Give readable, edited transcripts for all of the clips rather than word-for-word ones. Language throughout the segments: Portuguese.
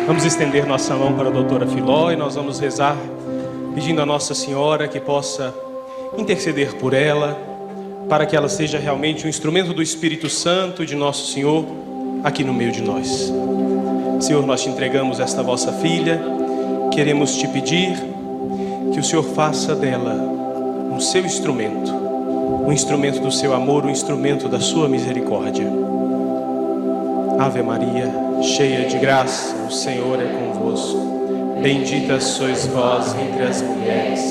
Vamos estender nossa mão para a doutora Filó e nós vamos rezar, pedindo a Nossa Senhora que possa interceder por ela, para que ela seja realmente um instrumento do Espírito Santo de Nosso Senhor aqui no meio de nós. Senhor, nós te entregamos esta vossa filha, queremos te pedir que o Senhor faça dela um seu instrumento, um instrumento do seu amor, um instrumento da sua misericórdia. Ave Maria, cheia de graça, o Senhor é convosco. Bendita sois vós entre as mulheres,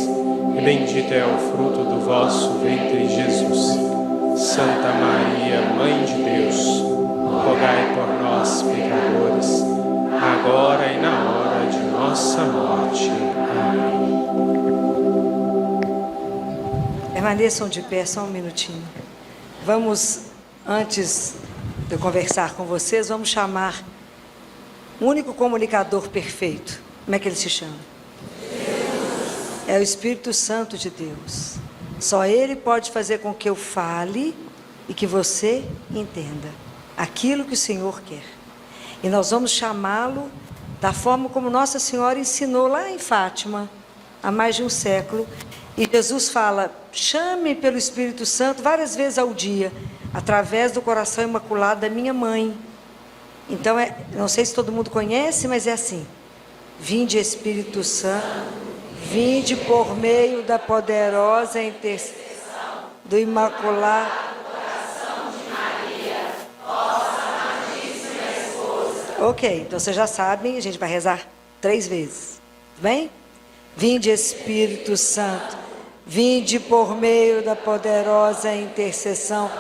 e bendito é o fruto do vosso ventre, Jesus. Santa Maria, Mãe de Deus, rogai por nós, pecadores, agora e na hora de nossa morte. Amém. Permaneçam de pé só um minutinho. Vamos, antes de eu conversar com vocês, vamos chamar o único comunicador perfeito. Como é que ele se chama? É o Espírito Santo de Deus. Só Ele pode fazer com que eu fale e que você entenda aquilo que o Senhor quer. E nós vamos chamá-lo da forma como Nossa Senhora ensinou lá em Fátima, há mais de um século. E Jesus fala, chame pelo Espírito Santo várias vezes ao dia, através do coração imaculado da minha mãe. Então, não sei se todo mundo conhece, mas é assim. Vinde Espírito Santo, vinde por meio da poderosa intercessão do Imaculado Coração de Maria, vossa amadíssima esposa. Ok, então vocês já sabem, a gente vai rezar 3 vezes. Tudo bem? Vinde Espírito Santo, vinde por meio da poderosa intercessão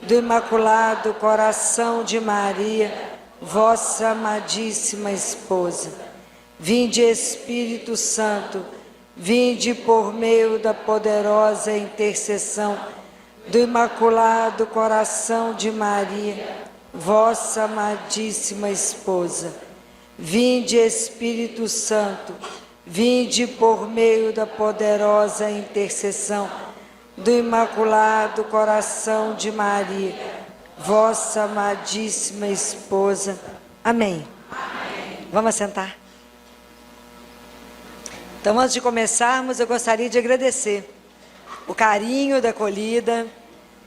do Imaculado Coração de Maria, vossa amadíssima esposa. Vinde Espírito Santo, vinde por meio da poderosa intercessão do Imaculado Coração de Maria, vossa amadíssima esposa. Vinde Espírito Santo, vinde por meio da poderosa intercessão do Imaculado Coração de Maria, vossa amadíssima esposa. Amém. Amém. Vamos sentar. Então, antes de começarmos, eu gostaria de agradecer o carinho da acolhida,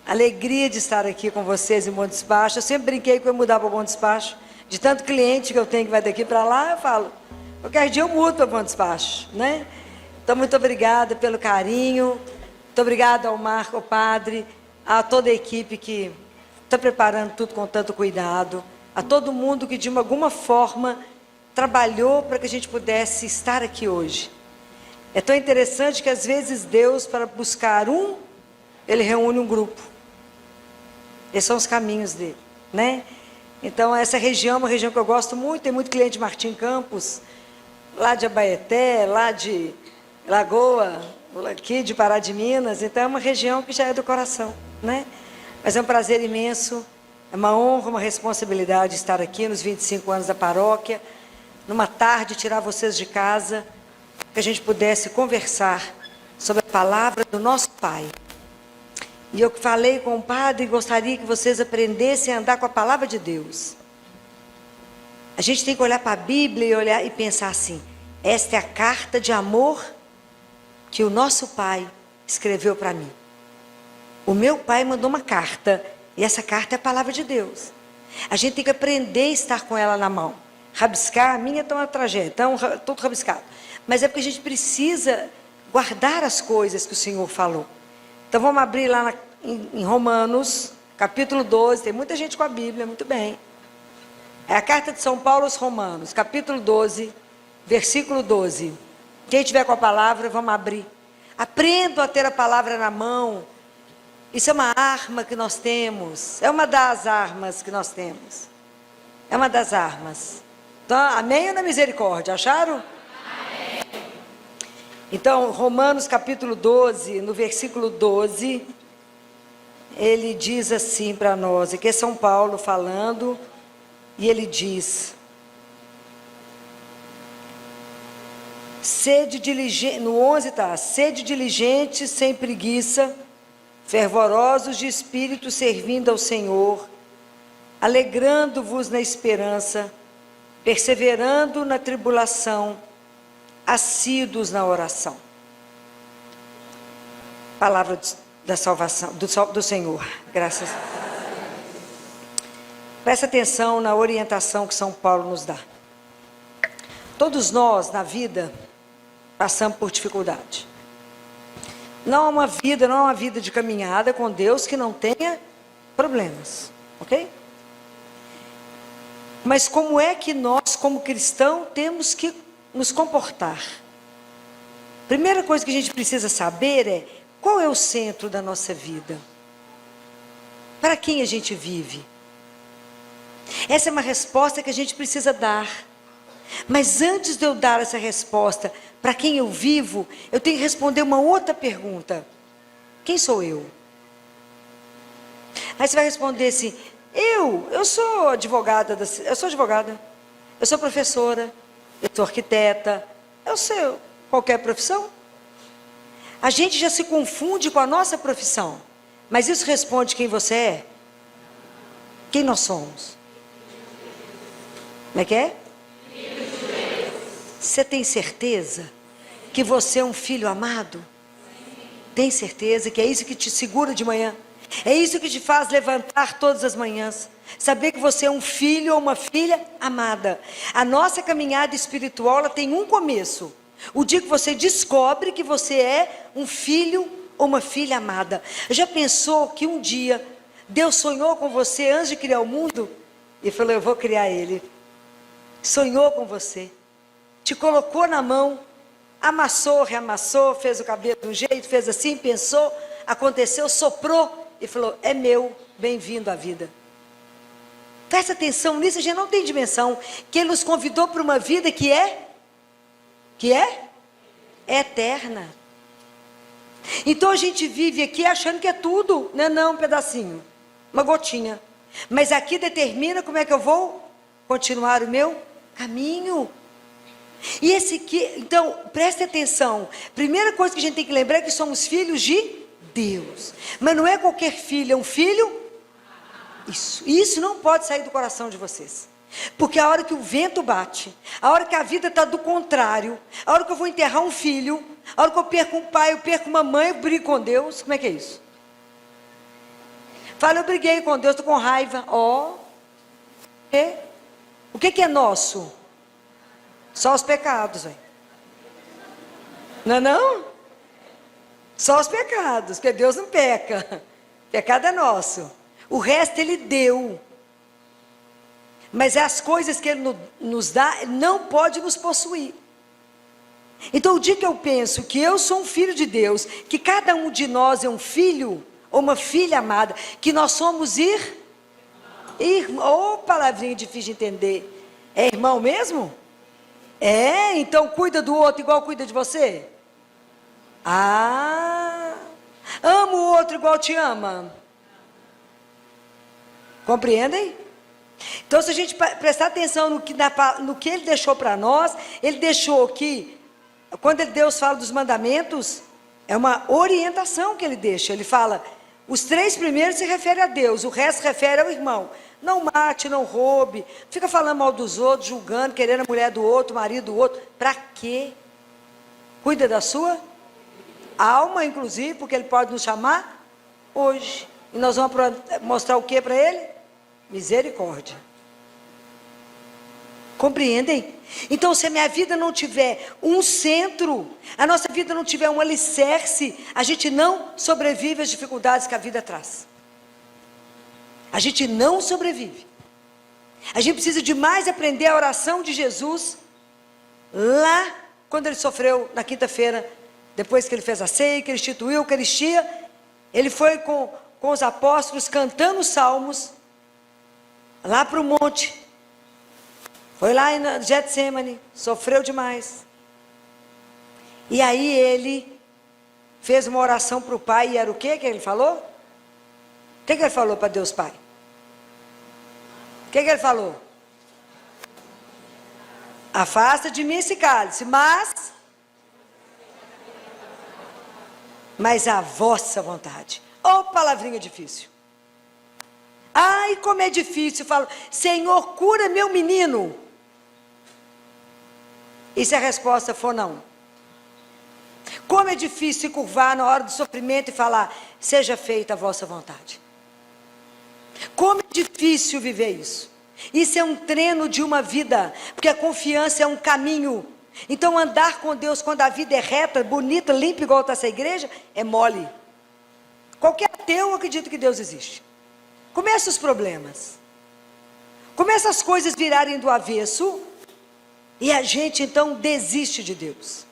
a alegria de estar aqui com vocês em Bom Despacho. Eu sempre brinquei que eu ia mudar para Bom Despacho, de tanto cliente que eu tenho que vai daqui para lá, eu falo, qualquer dia eu mudo para Bom Despacho, né? Então, muito obrigada pelo carinho. Muito obrigada ao Marco, ao padre, a toda a equipe que está preparando tudo com tanto cuidado, a todo mundo que de alguma forma trabalhou para que a gente pudesse estar aqui hoje. É tão interessante que às vezes Deus, para buscar Ele reúne um grupo. Esses são os caminhos dele, né? Então essa região é uma região que eu gosto muito, tem muito cliente de Martim Campos, lá de Abaeté, lá de Lagoa, aqui de Pará de Minas, então é uma região que já é do coração, né? Mas é um prazer imenso, é uma honra, uma responsabilidade estar aqui nos 25 anos da paróquia, numa tarde, tirar vocês de casa, que a gente pudesse conversar sobre a palavra do nosso Pai. E eu falei com o padre e gostaria que vocês aprendessem a andar com a palavra de Deus. A gente tem que olhar para a Bíblia e olhar e pensar assim, esta é a carta de amor que o nosso Pai escreveu para mim. O meu pai mandou uma carta, e essa carta é a palavra de Deus. A gente tem que aprender a estar com ela na mão. Rabiscar, a minha está uma tragédia, está tudo rabiscado. Mas é porque a gente precisa guardar as coisas que o Senhor falou. Então vamos abrir lá em Romanos, capítulo 12, tem muita gente com a Bíblia, muito bem. É a carta de São Paulo aos Romanos, capítulo 12, versículo 12. Quem tiver com a palavra, vamos abrir. Aprendam a ter a palavra na mão. Isso é uma arma que nós temos. É uma das armas que nós temos. É uma das armas. Então, amém ou na misericórdia? Acharam? Amém. Então, Romanos capítulo 12, no versículo 12, ele diz assim para nós. Aqui é São Paulo falando. E ele diz... Sede diligente, no 11 está, sede diligentes, sem preguiça, fervorosos de espírito, servindo ao Senhor, alegrando-vos na esperança, perseverando na tribulação, assíduos na oração. Palavra da salvação, do Senhor, graças a Deus. Presta atenção na orientação que São Paulo nos dá. Todos nós, na vida, passamos por dificuldade. Não é uma vida de caminhada com Deus que não tenha problemas, ok? Mas como é que nós, como cristãos, temos que nos comportar? Primeira coisa que a gente precisa saber é qual é o centro da nossa vida? Para quem a gente vive? Essa é uma resposta que a gente precisa dar. Mas antes de eu dar essa resposta, para quem eu vivo, eu tenho que responder uma outra pergunta. Quem sou eu? Aí você vai responder assim, eu sou advogada, eu sou professora, eu sou arquiteta, eu sou qualquer profissão. A gente já se confunde com a nossa profissão, mas isso responde quem você é? Quem nós somos? Como é que é? Você tem certeza que você é um filho amado? Tem certeza que é isso que te segura de manhã? É isso que te faz levantar todas as manhãs? Saber que você é um filho ou uma filha amada. A nossa caminhada espiritual, ela tem um começo. O dia que você descobre que você é um filho ou uma filha amada. Já pensou que um dia Deus sonhou com você antes de criar o mundo? E falou, eu vou criar ele. Sonhou com você. Te colocou na mão. Amassou, reamassou, fez o cabelo de um jeito, fez assim, pensou, aconteceu, soprou e falou, é meu, bem-vindo à vida. Presta atenção nisso, a gente não tem dimensão, que Ele nos convidou para uma vida que é eterna. Então a gente vive aqui achando que é tudo, não, um pedacinho, uma gotinha. Mas aqui determina como é que eu vou continuar o meu caminho. E esse aqui, então, preste atenção. Primeira coisa que a gente tem que lembrar é que somos filhos de Deus. Mas não é qualquer filho, é um filho. Isso não pode sair do coração de vocês. Porque a hora que o vento bate, a hora que a vida está do contrário, a hora que eu vou enterrar um filho, a hora que eu perco um pai, eu perco uma mãe, eu brigo com Deus. Como é que é isso? Fala, eu briguei com Deus, estou com raiva. O que é nosso? Só os pecados, velho. Não? Só os pecados, porque Deus não peca. Pecado é nosso. O resto Ele deu. Mas as coisas que Ele nos dá, não pode nos possuir. Então o dia que eu penso que eu sou um filho de Deus, que cada um de nós é um filho ou uma filha amada, que nós somos irmão. Palavrinha difícil de entender. É irmão mesmo? Então cuida do outro igual cuida de você? Ama o outro igual te ama? Compreendem? Então se a gente prestar atenção no que Ele deixou para nós, Ele deixou que, quando Deus fala dos mandamentos, é uma orientação que Ele deixa. Ele fala, os 3 primeiros se referem a Deus, o resto se refere ao irmão. Não mate, não roube, fica falando mal dos outros, julgando, querendo a mulher do outro, o marido do outro. Para quê? Cuida da sua alma, inclusive, porque Ele pode nos chamar hoje. E nós vamos mostrar o que para Ele? Misericórdia. Compreendem? Então, se a minha vida não tiver um centro, a nossa vida não tiver um alicerce, a gente não sobrevive às dificuldades que a vida traz. A gente não sobrevive. A gente precisa demais aprender a oração de Jesus, lá quando Ele sofreu na quinta-feira, depois que Ele fez a ceia, que Ele instituiu a Eucaristia, Ele foi com os apóstolos cantando os salmos, lá para o monte, foi lá em Getsemane, sofreu demais, e aí Ele fez uma oração para o Pai, e era o que Ele falou? O que Ele falou para Deus Pai? O que Ele falou? Afasta de mim esse cálice, mas a vossa vontade. Palavrinha difícil. Ai, como é difícil. Eu falo, Senhor, cura meu menino. E se a resposta for não? Como é difícil se curvar na hora do sofrimento e falar, seja feita a vossa vontade. Como é difícil viver isso. Isso é um treino de uma vida, porque a confiança é um caminho. Então andar com Deus quando a vida é reta, bonita, limpa, igual está essa igreja, é mole. Qualquer ateu acredita que Deus existe. Começa os problemas. Começa as coisas virarem do avesso, e a gente então desiste de Deus.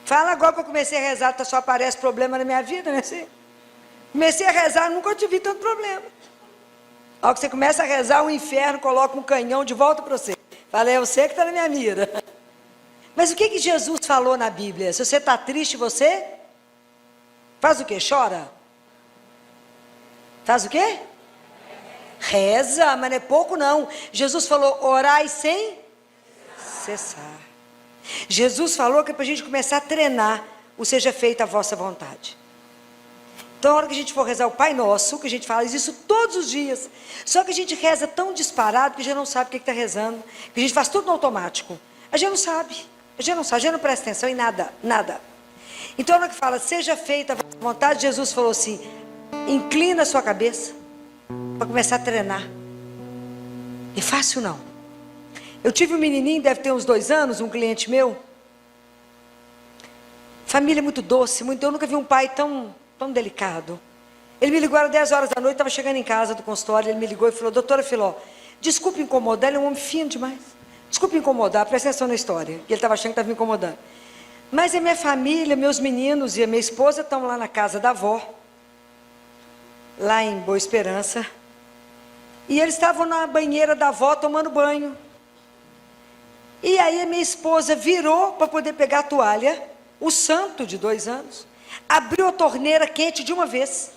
Fala agora que eu comecei a rezar, só aparece problema na minha vida, né? Comecei a rezar, nunca tive tanto problema. Ao que você começa a rezar, o inferno coloca um canhão de volta para você. Fala, é você que está na minha mira. Mas o que Jesus falou na Bíblia? Se você está triste, você faz o quê? Chora? Faz o quê? Reza, mas não é pouco não. Jesus falou, orai sem cessar. Jesus falou que é para a gente começar a treinar o seja feita a vossa vontade. Então, na hora que a gente for rezar o Pai Nosso, que a gente fala isso todos os dias, só que a gente reza tão disparado que a gente não sabe o que está rezando, que a gente faz tudo no automático. A gente não sabe, a gente não presta atenção em nada, nada. Então, na hora que fala, seja feita a vossa vontade, Jesus falou assim, inclina a sua cabeça, para começar a treinar. É fácil não. Eu tive um menininho, deve ter uns 2 anos, um cliente meu, família muito doce, eu nunca vi um pai tão delicado. Ele me ligou, era 10 horas da noite, estava chegando em casa do consultório, ele me ligou e falou, doutora Filó, desculpe incomodar, ele é um homem fino demais, desculpe incomodar, presta atenção na história, que ele estava achando que estava me incomodando, mas a minha família, meus meninos e a minha esposa estão lá na casa da avó, lá em Boa Esperança, e eles estavam na banheira da avó tomando banho, e aí a minha esposa virou para poder pegar a toalha, o santo de 2 anos, abriu a torneira quente de uma vez,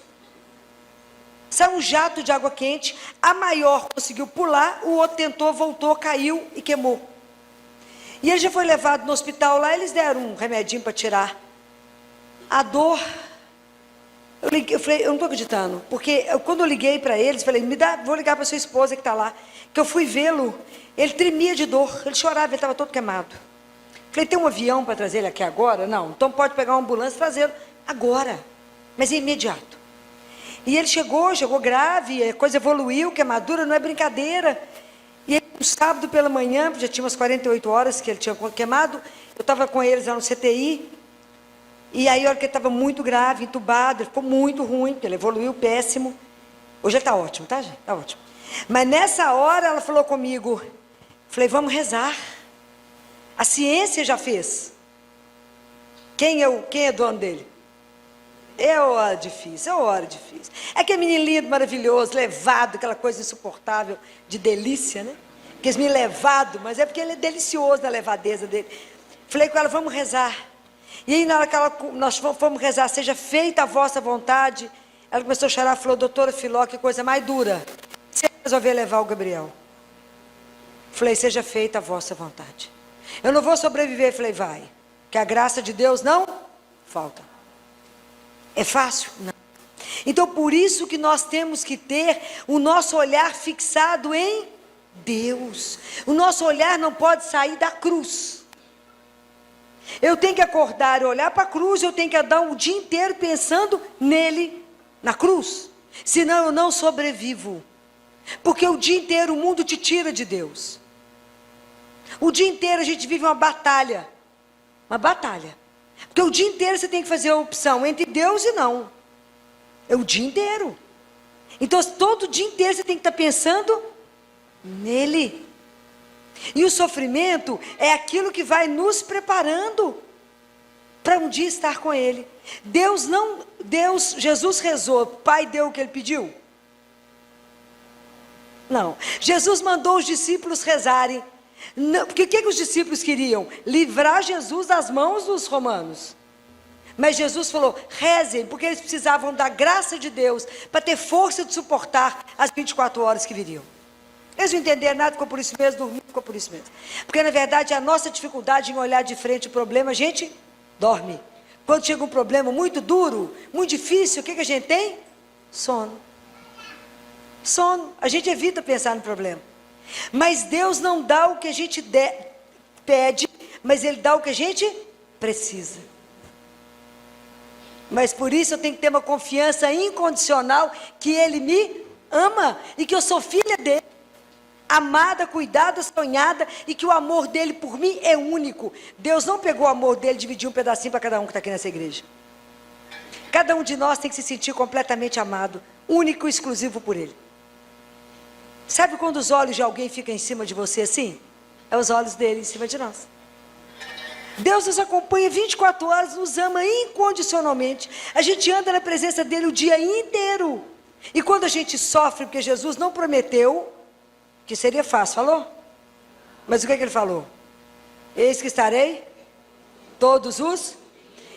saiu um jato de água quente, a maior conseguiu pular, o outro tentou, voltou, caiu e queimou. E ele já foi levado no hospital lá, eles deram um remedinho para tirar a dor. Eu falei, eu não estou acreditando, porque quando eu liguei para eles, falei, vou ligar para sua esposa que está lá, que eu fui vê-lo, ele tremia de dor, ele chorava, ele estava todo queimado. Falei, tem um avião para trazer ele aqui agora? Não, então pode pegar uma ambulância e trazê-lo agora, mas é imediato. E ele chegou grave, a coisa evoluiu, queimadura não é brincadeira. E aí, um sábado pela manhã, já tinha umas 48 horas que ele tinha queimado, eu estava com eles lá no CTI, e aí a hora que ele estava muito grave, entubado, ele ficou muito ruim, porque ele evoluiu péssimo. Hoje ele está ótimo, tá, gente? Está ótimo. Mas nessa hora ela falou comigo, falei, vamos rezar. A ciência já fez. Quem é dono dele? É hora difícil, É que é menino lindo, maravilhoso, levado, aquela coisa insuportável, de delícia, né? Porque esse menino levado, mas é porque ele é delicioso na levadeza dele. Falei com ela, vamos rezar. E aí na hora que nós fomos rezar, seja feita a vossa vontade, ela começou a chorar, falou, doutora Filó, que coisa mais dura. Você resolveu levar o Gabriel. Falei, seja feita a vossa vontade. Eu não vou sobreviver, falei, vai. Que a graça de Deus não falta. É fácil? Não. Então, por isso que nós temos que ter o nosso olhar fixado em Deus. O nosso olhar não pode sair da cruz. Eu tenho que acordar e olhar para a cruz, eu tenho que andar o dia inteiro pensando nele, na cruz. Senão eu não sobrevivo. Porque o dia inteiro o mundo te tira de Deus. O dia inteiro a gente vive uma batalha. Uma batalha. Porque o dia inteiro você tem que fazer a opção entre Deus e não. É o dia inteiro. Então, todo dia inteiro você tem que estar pensando nele. E o sofrimento é aquilo que vai nos preparando para um dia estar com Ele. Jesus rezou, Pai deu o que Ele pediu? Não. Jesus mandou os discípulos rezarem. Não, porque o que os discípulos queriam? Livrar Jesus das mãos dos romanos. Mas Jesus falou, rezem, porque eles precisavam da graça de Deus para ter força de suportar as 24 horas que viriam. Eles não entenderam nada, ficou por isso mesmo, dormiu, ficou por isso mesmo. Porque na verdade a nossa dificuldade em olhar de frente o problema, a gente dorme. Quando chega um problema muito duro, muito difícil, o que a gente tem? Sono. Sono. A gente evita pensar no problema. Mas Deus não dá o que a gente pede, mas Ele dá o que a gente precisa. Mas por isso eu tenho que ter uma confiança incondicional que Ele me ama e que eu sou filha dele, amada, cuidada, sonhada, e que o amor dele por mim é único. Deus não pegou o amor dele e dividiu um pedacinho para cada um que está aqui nessa igreja. Cada um de nós tem que se sentir completamente amado, único e exclusivo por ele. Sabe quando os olhos de alguém ficam em cima de você assim? É os olhos dele em cima de nós. Deus nos acompanha 24 horas, nos ama incondicionalmente. A gente anda na presença dele o dia inteiro. E quando a gente sofre, porque Jesus não prometeu que seria fácil, falou? Mas o que é que ele falou? Eis que estarei todos os...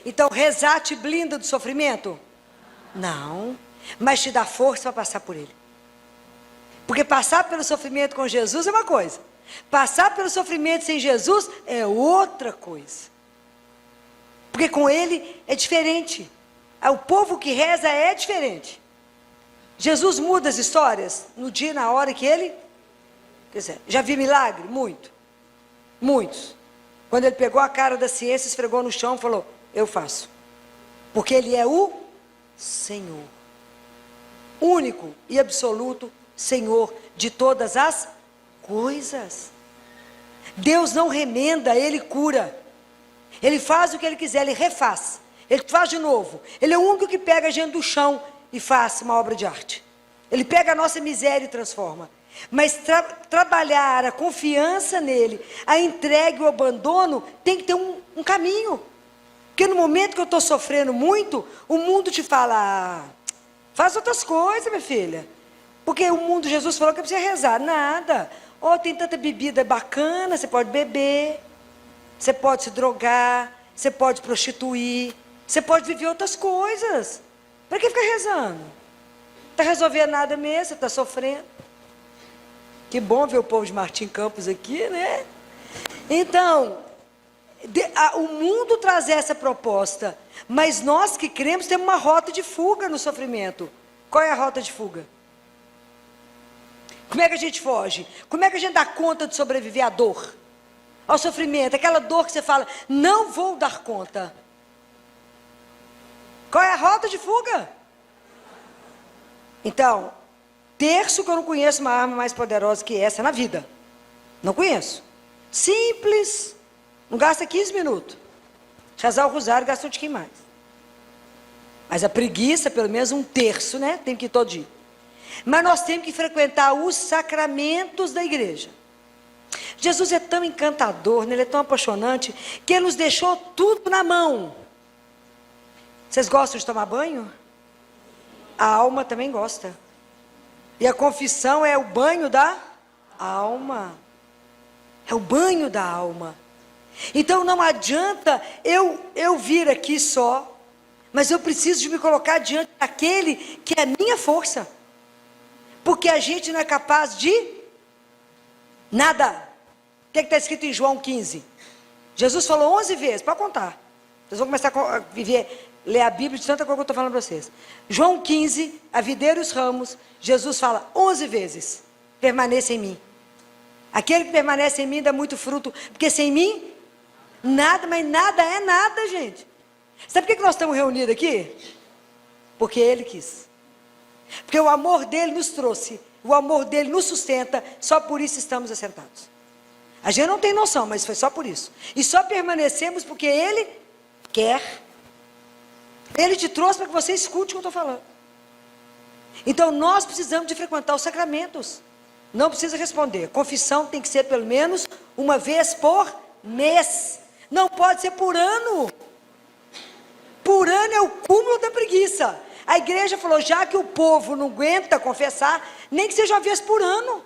Então rezar te blinda do sofrimento? Não, mas te dá força para passar por ele. Porque passar pelo sofrimento com Jesus é uma coisa, passar pelo sofrimento sem Jesus é outra coisa. Porque com ele é diferente. O povo que reza é diferente. Jesus muda as histórias no dia e na hora que ele quiser. Já vi milagre? Muito. Muitos. Quando ele pegou a cara da ciência, esfregou no chão e falou, eu faço. Porque ele é o Senhor. Único e absoluto Senhor de todas as coisas. Deus não remenda, Ele cura. Ele faz o que Ele quiser, Ele refaz. Ele faz de novo. Ele é o único que pega a gente do chão e faz uma obra de arte. Ele pega a nossa miséria e transforma. Mas trabalhar a confiança nele, a entrega e o abandono, tem que ter um caminho. Porque no momento que eu estou sofrendo muito, o mundo te fala, faz outras coisas, minha filha. Porque o mundo, Jesus falou que precisa rezar. Nada. Tem tanta bebida bacana, você pode beber, você pode se drogar, você pode prostituir, você pode viver outras coisas. Para que ficar rezando? Não está resolvendo nada mesmo, você está sofrendo. Que bom ver o povo de Martim Campos aqui, né? Então, o mundo traz essa proposta, mas nós que cremos temos uma rota de fuga no sofrimento. Qual é a rota de fuga? Como é que a gente foge? Como é que a gente dá conta de sobreviver à dor? Ao sofrimento, aquela dor que você fala, não vou dar conta. Qual é a rota de fuga? Então, terço que eu não conheço uma arma mais poderosa que essa na vida. Não conheço. Simples, não gasta 15 minutos. Rezar o rosário gasta um tiquinho mais. Mas a preguiça, pelo menos um terço, né? Tem que ir todo dia. Mas nós temos que frequentar os sacramentos da igreja. Jesus é tão encantador, né? Ele é tão apaixonante, que Ele nos deixou tudo na mão. Vocês gostam de tomar banho? A alma também gosta. E a confissão é o banho da alma. É o banho da alma. Então não adianta eu vir aqui só, mas eu preciso de me colocar diante daquele que é a minha força. Porque a gente não é capaz de nada. O que está escrito em João 15? Jesus falou 11 vezes, pode contar. Vocês vão começar a ler a Bíblia de tanta coisa que eu estou falando para vocês. João 15, a videira e os ramos, Jesus fala 11 vezes, permaneça em mim. Aquele que permanece em mim dá muito fruto, porque sem mim, nada, mas nada é nada, gente. Sabe por que nós estamos reunidos aqui? Porque Ele quis. Porque o amor dele nos trouxe, o amor dele nos sustenta, só por isso estamos assentados. A gente não tem noção, mas foi só por isso. E só permanecemos porque Ele quer. Ele te trouxe para que você escute o que eu estou falando. Então nós precisamos de frequentar os sacramentos. Não precisa responder. Confissão tem que ser pelo menos uma vez por mês. Não pode ser por ano. Por ano é o cúmulo da preguiça. A igreja falou, já que o povo não aguenta confessar, nem que seja uma vez por ano.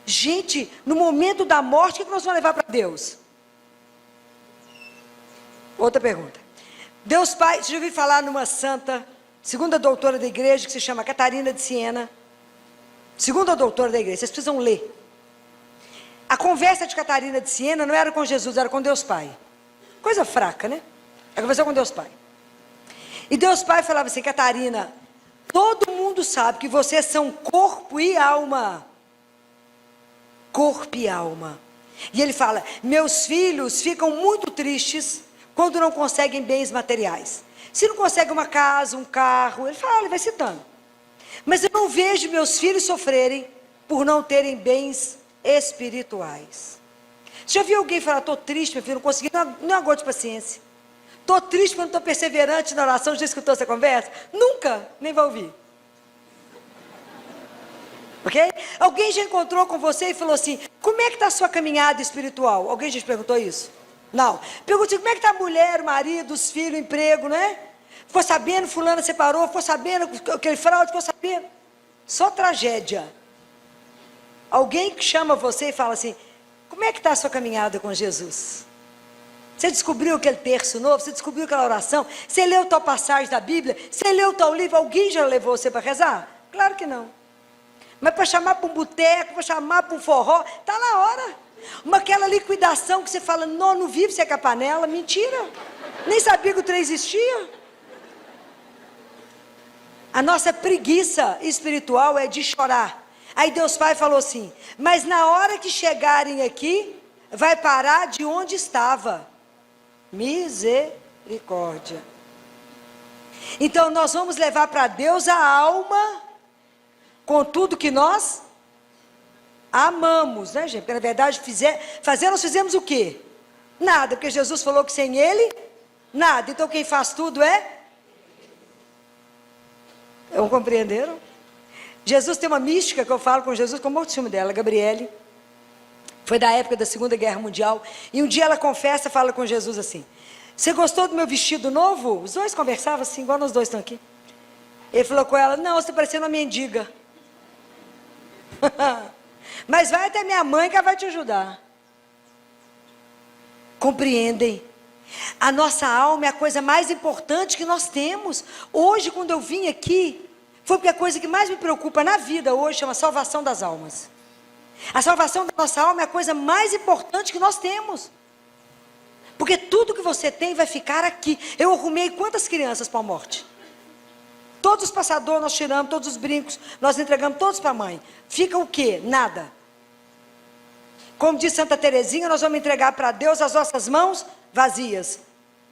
Gente, no momento da morte, o que nós vamos levar para Deus? Outra pergunta. Deus Pai, você já ouviu falar numa santa, segunda doutora da igreja, que se chama Catarina de Siena? Segunda doutora da igreja, vocês precisam ler. A conversa de Catarina de Siena não era com Jesus, era com Deus Pai. Coisa fraca, né? A conversa com Deus Pai. E Deus Pai falava assim, Catarina, todo mundo sabe que vocês são corpo e alma. Corpo e alma. E ele fala: meus filhos ficam muito tristes quando não conseguem bens materiais. Se não consegue uma casa, um carro, ele fala, ele vai citando. Mas eu não vejo meus filhos sofrerem por não terem bens espirituais. Já viu alguém falar: estou triste, meu filho, não consegui, não aguento de paciência. Estou triste porque não estou perseverante na oração. Já escutou essa conversa? Nunca, nem vai ouvir. Ok? Alguém já encontrou com você e falou assim: como é que está a sua caminhada espiritual? Alguém já te perguntou isso? Não. Pergunta: como é que está a mulher, o marido, os filhos, o emprego, né? Ficou sabendo, fulana separou, ficou sabendo aquele fraude, ficou sabendo. Só tragédia. Alguém que chama você e fala assim: como é que está a sua caminhada com Jesus? Você descobriu aquele terço novo? Você descobriu aquela oração? Você leu tal passagem da Bíblia? Você leu tal livro? Alguém já levou você para rezar? Claro que não. Mas para chamar para um boteco, para chamar para um forró, está na hora. Aquela liquidação que você fala: não vive você com a panela. Mentira. Nem sabia que o trem existia. A nossa preguiça espiritual é de chorar. Aí Deus Pai falou assim: mas na hora que chegarem aqui, vai parar de onde estava. Misericórdia. Então nós vamos levar para Deus a alma, com tudo que nós amamos, né, gente? Porque na verdade nós fizemos o quê? Nada, porque Jesus falou que sem Ele, nada. Então quem faz tudo é... Não compreenderam? Jesus tem uma mística que eu falo com Jesus, com o morro de ciúme dela, Gabriele. Foi da época da Segunda Guerra Mundial. E um dia ela confessa, fala com Jesus assim: você gostou do meu vestido novo? Os dois conversavam assim, igual nós dois estão aqui. Ele falou com ela: não, você está parecendo uma mendiga. Mas vai até minha mãe que ela vai te ajudar. Compreendem? A nossa alma é a coisa mais importante que nós temos. Hoje, quando eu vim aqui, foi porque a coisa que mais me preocupa na vida hoje chama salvação das almas. A salvação da nossa alma é a coisa mais importante que nós temos. Porque tudo que você tem vai ficar aqui. Eu arrumei quantas crianças para a morte? Todos os passadores nós tiramos, todos os brincos, nós entregamos todos para a mãe. Fica o quê? Nada. Como diz Santa Teresinha, nós vamos entregar para Deus as nossas mãos vazias.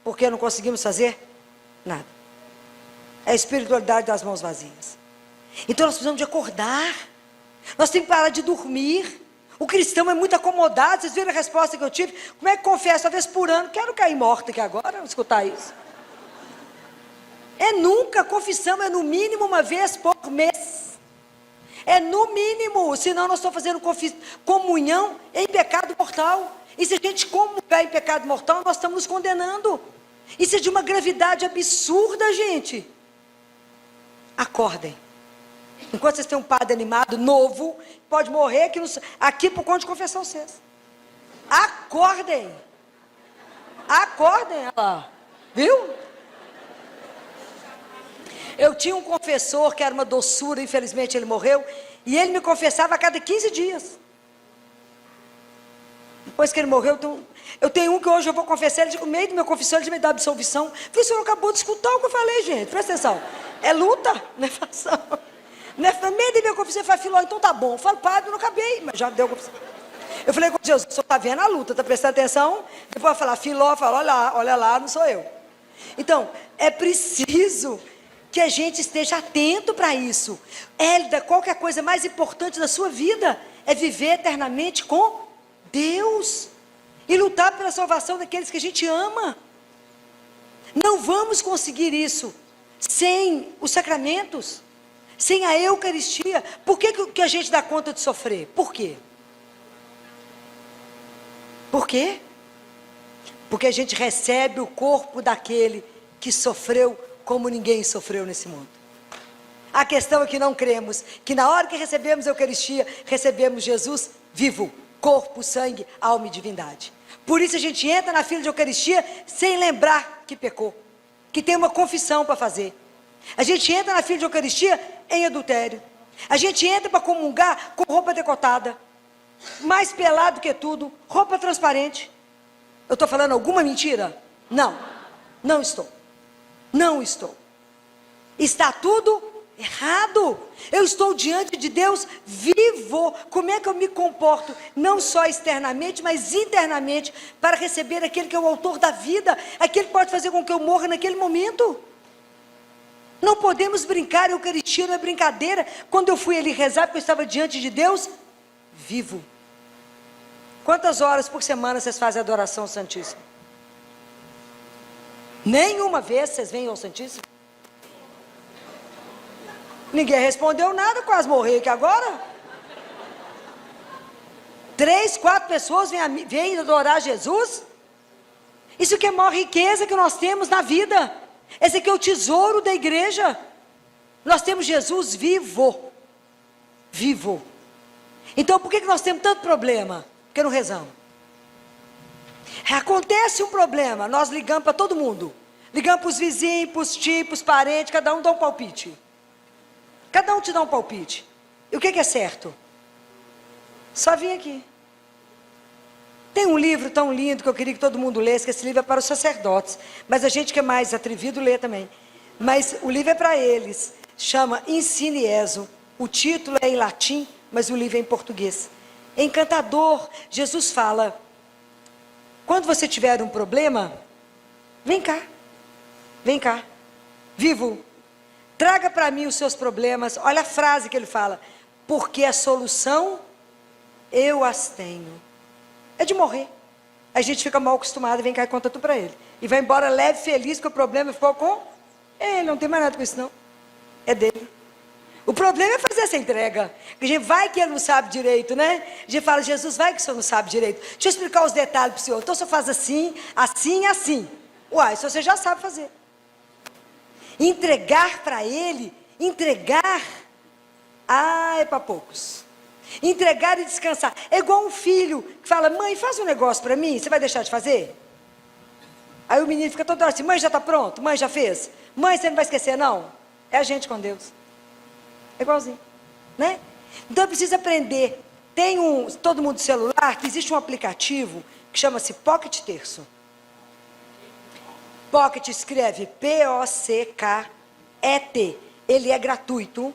Porque não conseguimos fazer nada. É a espiritualidade das mãos vazias. Então nós precisamos de acordar. Nós temos que parar de dormir. O cristão é muito acomodado. Vocês viram a resposta que eu tive? Como é que confesso? Uma vez por ano. Quero cair morta aqui agora, vamos escutar isso. É nunca. Confissão é no mínimo uma vez por mês. É no mínimo. Senão nós estamos fazendo comunhão em pecado mortal. E se a gente comungar em pecado mortal, nós estamos nos condenando. Isso é de uma gravidade absurda, gente. Acordem. Enquanto vocês têm um padre animado, novo, pode morrer aqui por conta de confessar vocês. Acordem. Acordem. Viu? Eu tinha um confessor que era uma doçura, infelizmente ele morreu, e ele me confessava a cada 15 dias. Depois que ele morreu, eu tenho um que hoje eu vou confessar, ele no meio do meu confissão, ele me dá absolvição. O senhor acabou de escutar o que eu falei, gente, presta atenção. É luta, não é fação. No meio da minha confissão, ele fala: Filó, então tá bom. Eu falo: padre, eu não acabei, mas já deu confissão. Eu falei com Jesus: o senhor está vendo a luta, está prestando atenção? Depois eu falar: Filó, fala: olha lá, não sou eu. Então, é preciso que a gente esteja atento para isso. Hélida, qual que é a coisa mais importante da sua vida? É viver eternamente com Deus. E lutar pela salvação daqueles que a gente ama. Não vamos conseguir isso sem os sacramentos, sem a Eucaristia. Por que a gente dá conta de sofrer? Por quê? Por quê? Porque a gente recebe o corpo daquele que sofreu como ninguém sofreu nesse mundo. A questão é que não cremos que na hora que recebemos a Eucaristia, recebemos Jesus vivo, corpo, sangue, alma e divindade. Por isso a gente entra na fila de Eucaristia sem lembrar que pecou, que tem uma confissão para fazer. A gente entra na fila de Eucaristia em adultério. A gente entra para comungar com roupa decotada, mais pelado que tudo, roupa transparente. Eu estou falando alguma mentira? Não, não estou. Não estou. Está tudo Errado. Eu estou diante de Deus vivo. Como é que eu me comporto, não só externamente, mas internamente, para receber aquele que é o autor da vida, aquele que pode fazer com que eu morra naquele momento? Não podemos brincar. A Eucaristia não é brincadeira. Quando eu fui ali rezar, porque eu estava diante de Deus vivo. Quantas horas por semana vocês fazem adoração ao Santíssimo? Nenhuma vez vocês vêm ao Santíssimo? Ninguém respondeu nada, quase morri aqui agora. 3, 4 pessoas vêm adorar Jesus. Isso que é a maior riqueza que nós temos na vida. Esse aqui é o tesouro da igreja. Nós temos Jesus vivo. Vivo. Então por que nós temos tanto problema? Porque não rezamos. Acontece um problema, nós ligamos para todo mundo. Ligamos para os vizinhos, para os tios, para os parentes, cada um dá um palpite. Cada um te dá um palpite. E o que é certo? Só vim aqui. Tem um livro tão lindo que eu queria que todo mundo lesse, que esse livro é para os sacerdotes. Mas a gente que é mais atrevido lê também. Mas o livro é para eles. Chama Ensine Eso. O título é em latim, mas o livro é em português. É encantador. Jesus fala: quando você tiver um problema, vem cá. Vem cá. Vivo. Traga para mim os seus problemas. Olha a frase que ele fala: porque a solução eu as tenho. É de morrer. A gente fica mal acostumado e vem cá e conta tudo para ele. E vai embora leve, feliz, que o problema ficou com ele. Não tem mais nada com isso não. É dele. O problema é fazer essa entrega. A gente vai que ele não sabe direito, né? A gente fala: Jesus, vai que o senhor não sabe direito. Deixa eu explicar os detalhes para o senhor. Então o senhor faz assim, assim, assim. Uai, isso você já sabe fazer. Entregar para ele, entregar, é para poucos. Entregar e descansar. É igual um filho que fala: mãe, faz um negócio para mim, você vai deixar de fazer? Aí o menino fica toda hora assim: mãe, já está pronto? Mãe, já fez? Mãe, você não vai esquecer não? É a gente com Deus. É igualzinho, né? Então precisa aprender. Tem todo mundo celular, que existe um aplicativo que chama-se Pocket Terço. Pocket escreve P-O-C-K-E-T. Ele é gratuito.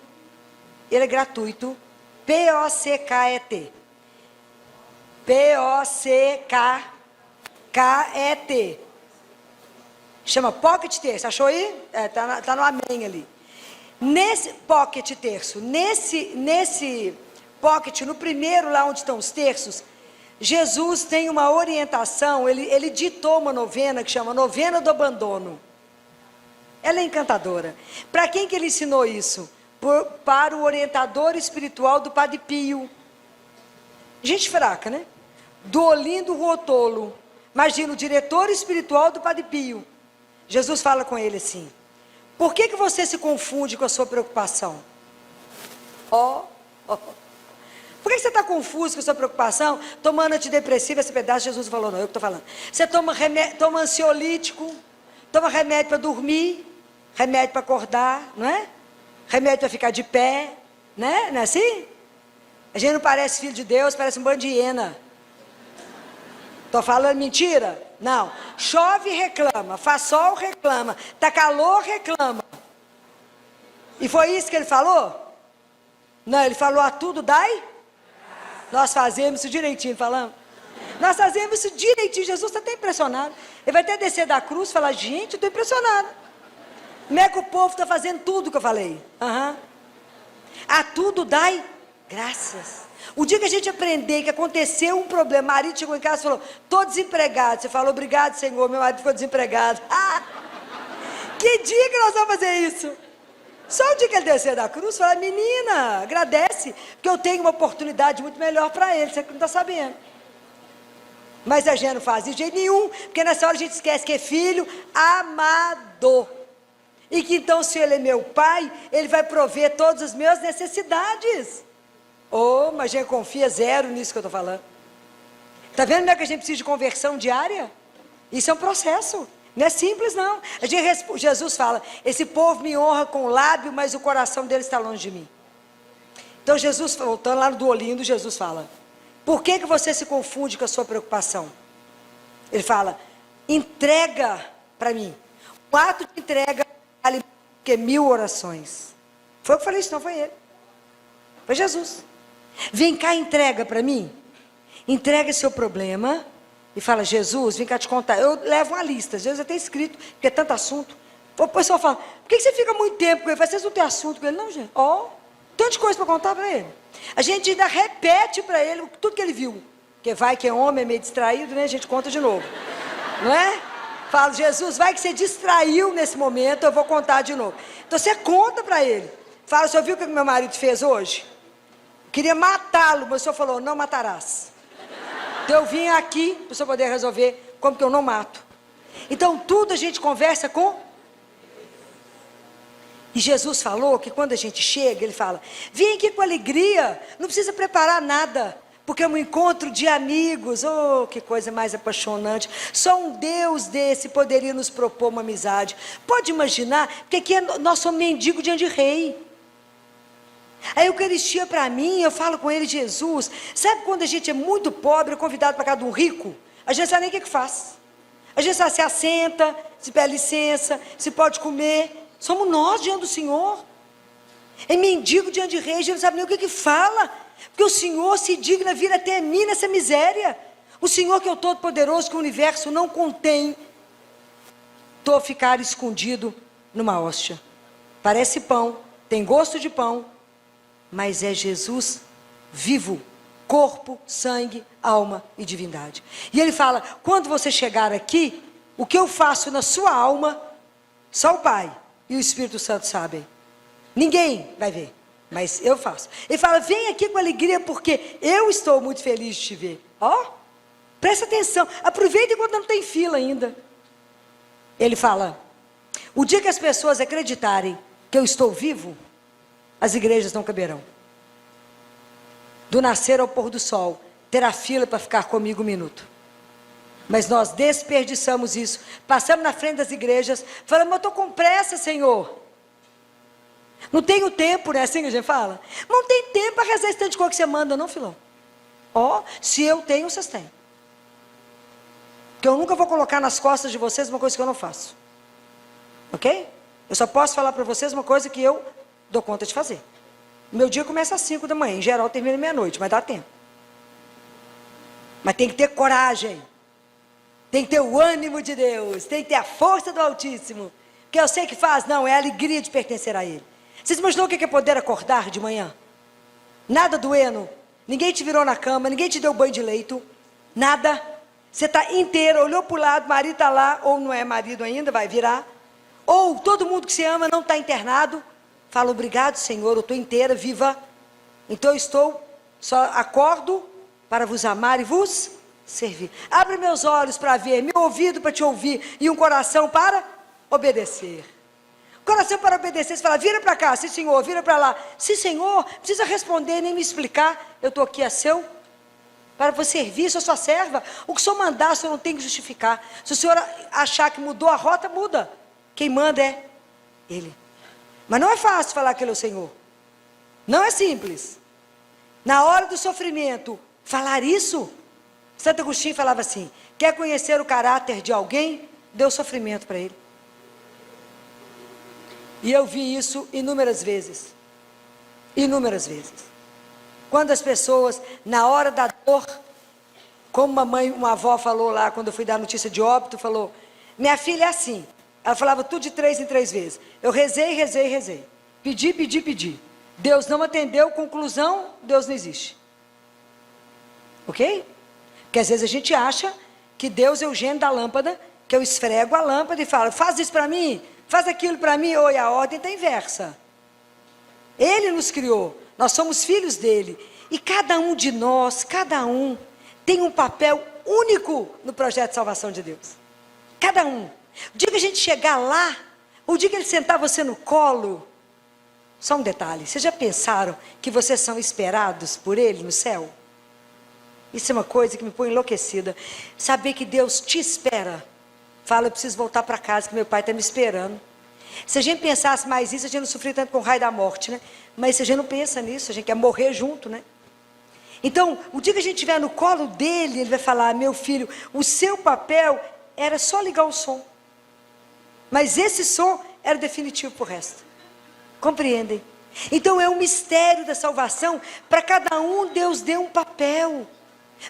Ele é gratuito. P-O-C-K-E-T. P-O-C-K-K-E-T. Chama Pocket Terço. Achou aí? Tá no amém ali. Nesse Pocket Terço, nesse Pocket, no primeiro lá onde estão os terços, Jesus tem uma orientação. Ele ditou uma novena que chama Novena do Abandono. Ela é encantadora. Para quem que ele ensinou isso? Para o orientador espiritual do Padre Pio. Gente fraca, né? Do Olindo Rotolo. Imagina, o diretor espiritual do Padre Pio. Jesus fala com ele assim: por que você se confunde com a sua preocupação? Por que você está confuso com a sua preocupação? Tomando antidepressivo, esse pedaço Jesus falou, não, eu que estou falando. Você toma ansiolítico, toma remédio para dormir, remédio para acordar, não é? Remédio para ficar de pé, né? Não é assim? A gente não parece filho de Deus, parece um bando de hiena. Estou falando mentira? Não. Chove, reclama. Faz sol, reclama. Está calor, reclama. E foi isso que ele falou? Não, ele falou: a tudo dai. Nós fazemos isso direitinho, falamos? Nós fazemos isso direitinho. Jesus está até impressionado. Ele vai até descer da cruz e falar: gente, eu estou impressionado. Como é que o povo está fazendo tudo que eu falei? A tudo dai graças. O dia que a gente aprender que aconteceu um problema, o marido chegou em casa e falou: estou desempregado. Você falou: obrigado, Senhor, meu marido ficou desempregado. Que dia que nós vamos fazer isso? Só o dia que ele descer da cruz, fala: menina, agradece, porque eu tenho uma oportunidade muito melhor para ele, você não está sabendo. Mas a gente não faz isso de jeito nenhum, porque nessa hora a gente esquece que é filho amado. E que então, se ele é meu pai, ele vai prover todas as minhas necessidades. Mas a gente confia zero nisso que eu estou falando. Está vendo, não é que a gente precisa de conversão diária? Isso é um processo. Não é simples, não. Jesus fala: esse povo me honra com o lábio, mas o coração dele está longe de mim. Então Jesus, voltando lá no Duolindo, Jesus fala: por que você se confunde com a sua preocupação? Ele fala: entrega para mim. O ato de entrega vale que 1000 orações. Foi eu que falei isso, não foi ele. Foi Jesus. Vem cá, entrega para mim. Entrega seu problema e fala, Jesus, vem cá te contar. Eu levo uma lista, às vezes até escrito, porque é tanto assunto. O pessoal fala, por que você fica muito tempo com ele? Vocês não têm assunto com ele? Não, gente. Tanta coisa para contar para ele. A gente ainda repete para ele tudo que ele viu. Porque vai que é homem, é meio distraído, né? A gente conta de novo. Não é? Fala, Jesus, vai que você distraiu nesse momento, eu vou contar de novo. Então você conta para ele. Fala, o senhor viu o que meu marido fez hoje? Queria matá-lo, mas o senhor falou, não matarás. Então eu vim aqui para o senhor poder resolver como que eu não mato. Então tudo a gente conversa com... E Jesus falou que quando a gente chega, ele fala, vem aqui com alegria, não precisa preparar nada, porque é um encontro de amigos. Oh, que coisa mais apaixonante. Só um Deus desse poderia nos propor uma amizade. Pode imaginar, porque aqui nós somos mendigos diante de rei. A Eucaristia para mim, eu falo com ele, Jesus, sabe quando a gente é muito pobre, é convidado para casa de um rico? A gente não sabe nem o que faz. A gente se assenta, se pede licença, se pode comer. Somos nós diante do Senhor. É mendigo diante de rei, a gente não sabe nem o que fala. Porque o Senhor se digna vir até mim nessa miséria. O Senhor que é o Todo-Poderoso, que o universo não contém. Estou ficar escondido numa hóstia. Parece pão, tem gosto de pão, mas é Jesus vivo, corpo, sangue, alma e divindade. E ele fala, quando você chegar aqui, o que eu faço na sua alma, só o Pai e o Espírito Santo sabem. Ninguém vai ver, mas eu faço. Ele fala, vem aqui com alegria, porque eu estou muito feliz de te ver. Presta atenção, aproveita enquanto não tem fila ainda. Ele fala, o dia que as pessoas acreditarem que eu estou vivo, as igrejas não caberão. Do nascer ao pôr do sol, terá fila para ficar comigo um minuto. Mas nós desperdiçamos isso. Passamos na frente das igrejas, falamos, eu estou com pressa, Senhor. Não tenho tempo, né? Assim que a gente fala. Não tem tempo para rezar esse tanto de coisa que você manda, não, filão. Se eu tenho, vocês têm. Porque eu nunca vou colocar nas costas de vocês uma coisa que eu não faço. Ok? Eu só posso falar para vocês uma coisa que eu dou conta de fazer. Meu dia começa às 5 da manhã, em geral termina meia-noite, mas dá tempo. Mas tem que ter coragem. Tem que ter o ânimo de Deus, tem que ter a força do Altíssimo. Que eu sei que faz, não, é a alegria de pertencer a Ele. Vocês imaginam o que é poder acordar de manhã? Nada doendo, ninguém te virou na cama, ninguém te deu banho de leito, nada. Você está inteira, olhou para o lado, o marido está lá, ou não é marido ainda, vai virar. Ou todo mundo que se ama não está internado. Fala, obrigado, Senhor, eu estou inteira, viva. Então eu só acordo para vos amar e vos servir. Abre meus olhos para ver, meu ouvido para te ouvir e um coração para obedecer. Coração para obedecer, você fala, vira para cá, sim Senhor, vira para lá. Sim Senhor, precisa responder, nem me explicar, eu estou aqui a seu, para você servir, sou sua serva. O que o Senhor mandar, o Senhor não tem que justificar. Se o Senhor achar que mudou a rota, muda. Quem manda é Ele. Mas não é fácil falar que Ele é o Senhor. Não é simples. Na hora do sofrimento, falar isso, Santo Agostinho falava assim, quer conhecer o caráter de alguém? Dê o sofrimento para ele. E eu vi isso inúmeras vezes. Inúmeras vezes. Quando as pessoas, na hora da dor, como uma avó falou lá, quando eu fui dar notícia de óbito, falou, minha filha é assim. Ela falava tudo de 3 em 3 vezes. Eu rezei, rezei, rezei. Pedi, pedi, pedi. Deus não atendeu, conclusão, Deus não existe. Ok? Porque às vezes a gente acha que Deus é o gênio da lâmpada, que eu esfrego a lâmpada e falo, faz isso para mim, faz aquilo para mim. Oi, a ordem está inversa. Ele nos criou, nós somos filhos dele. E cada um de nós, cada um, tem um papel único no projeto de salvação de Deus. Cada um. O dia que a gente chegar lá, o dia que ele sentar você no colo, só um detalhe, vocês já pensaram que vocês são esperados por ele no céu? Isso é uma coisa que me põe enlouquecida. Saber que Deus te espera. Fala, eu preciso voltar para casa, que meu pai está me esperando. Se a gente pensasse mais isso, a gente não sofria tanto com o raio da morte, né? Mas se a gente não pensa nisso, a gente quer morrer junto, né? Então, o dia que a gente estiver no colo dele, ele vai falar, meu filho, o seu papel era só ligar o som. Mas esse som era definitivo para o resto. Compreendem? Então é um mistério da salvação. Para cada um, Deus deu um papel.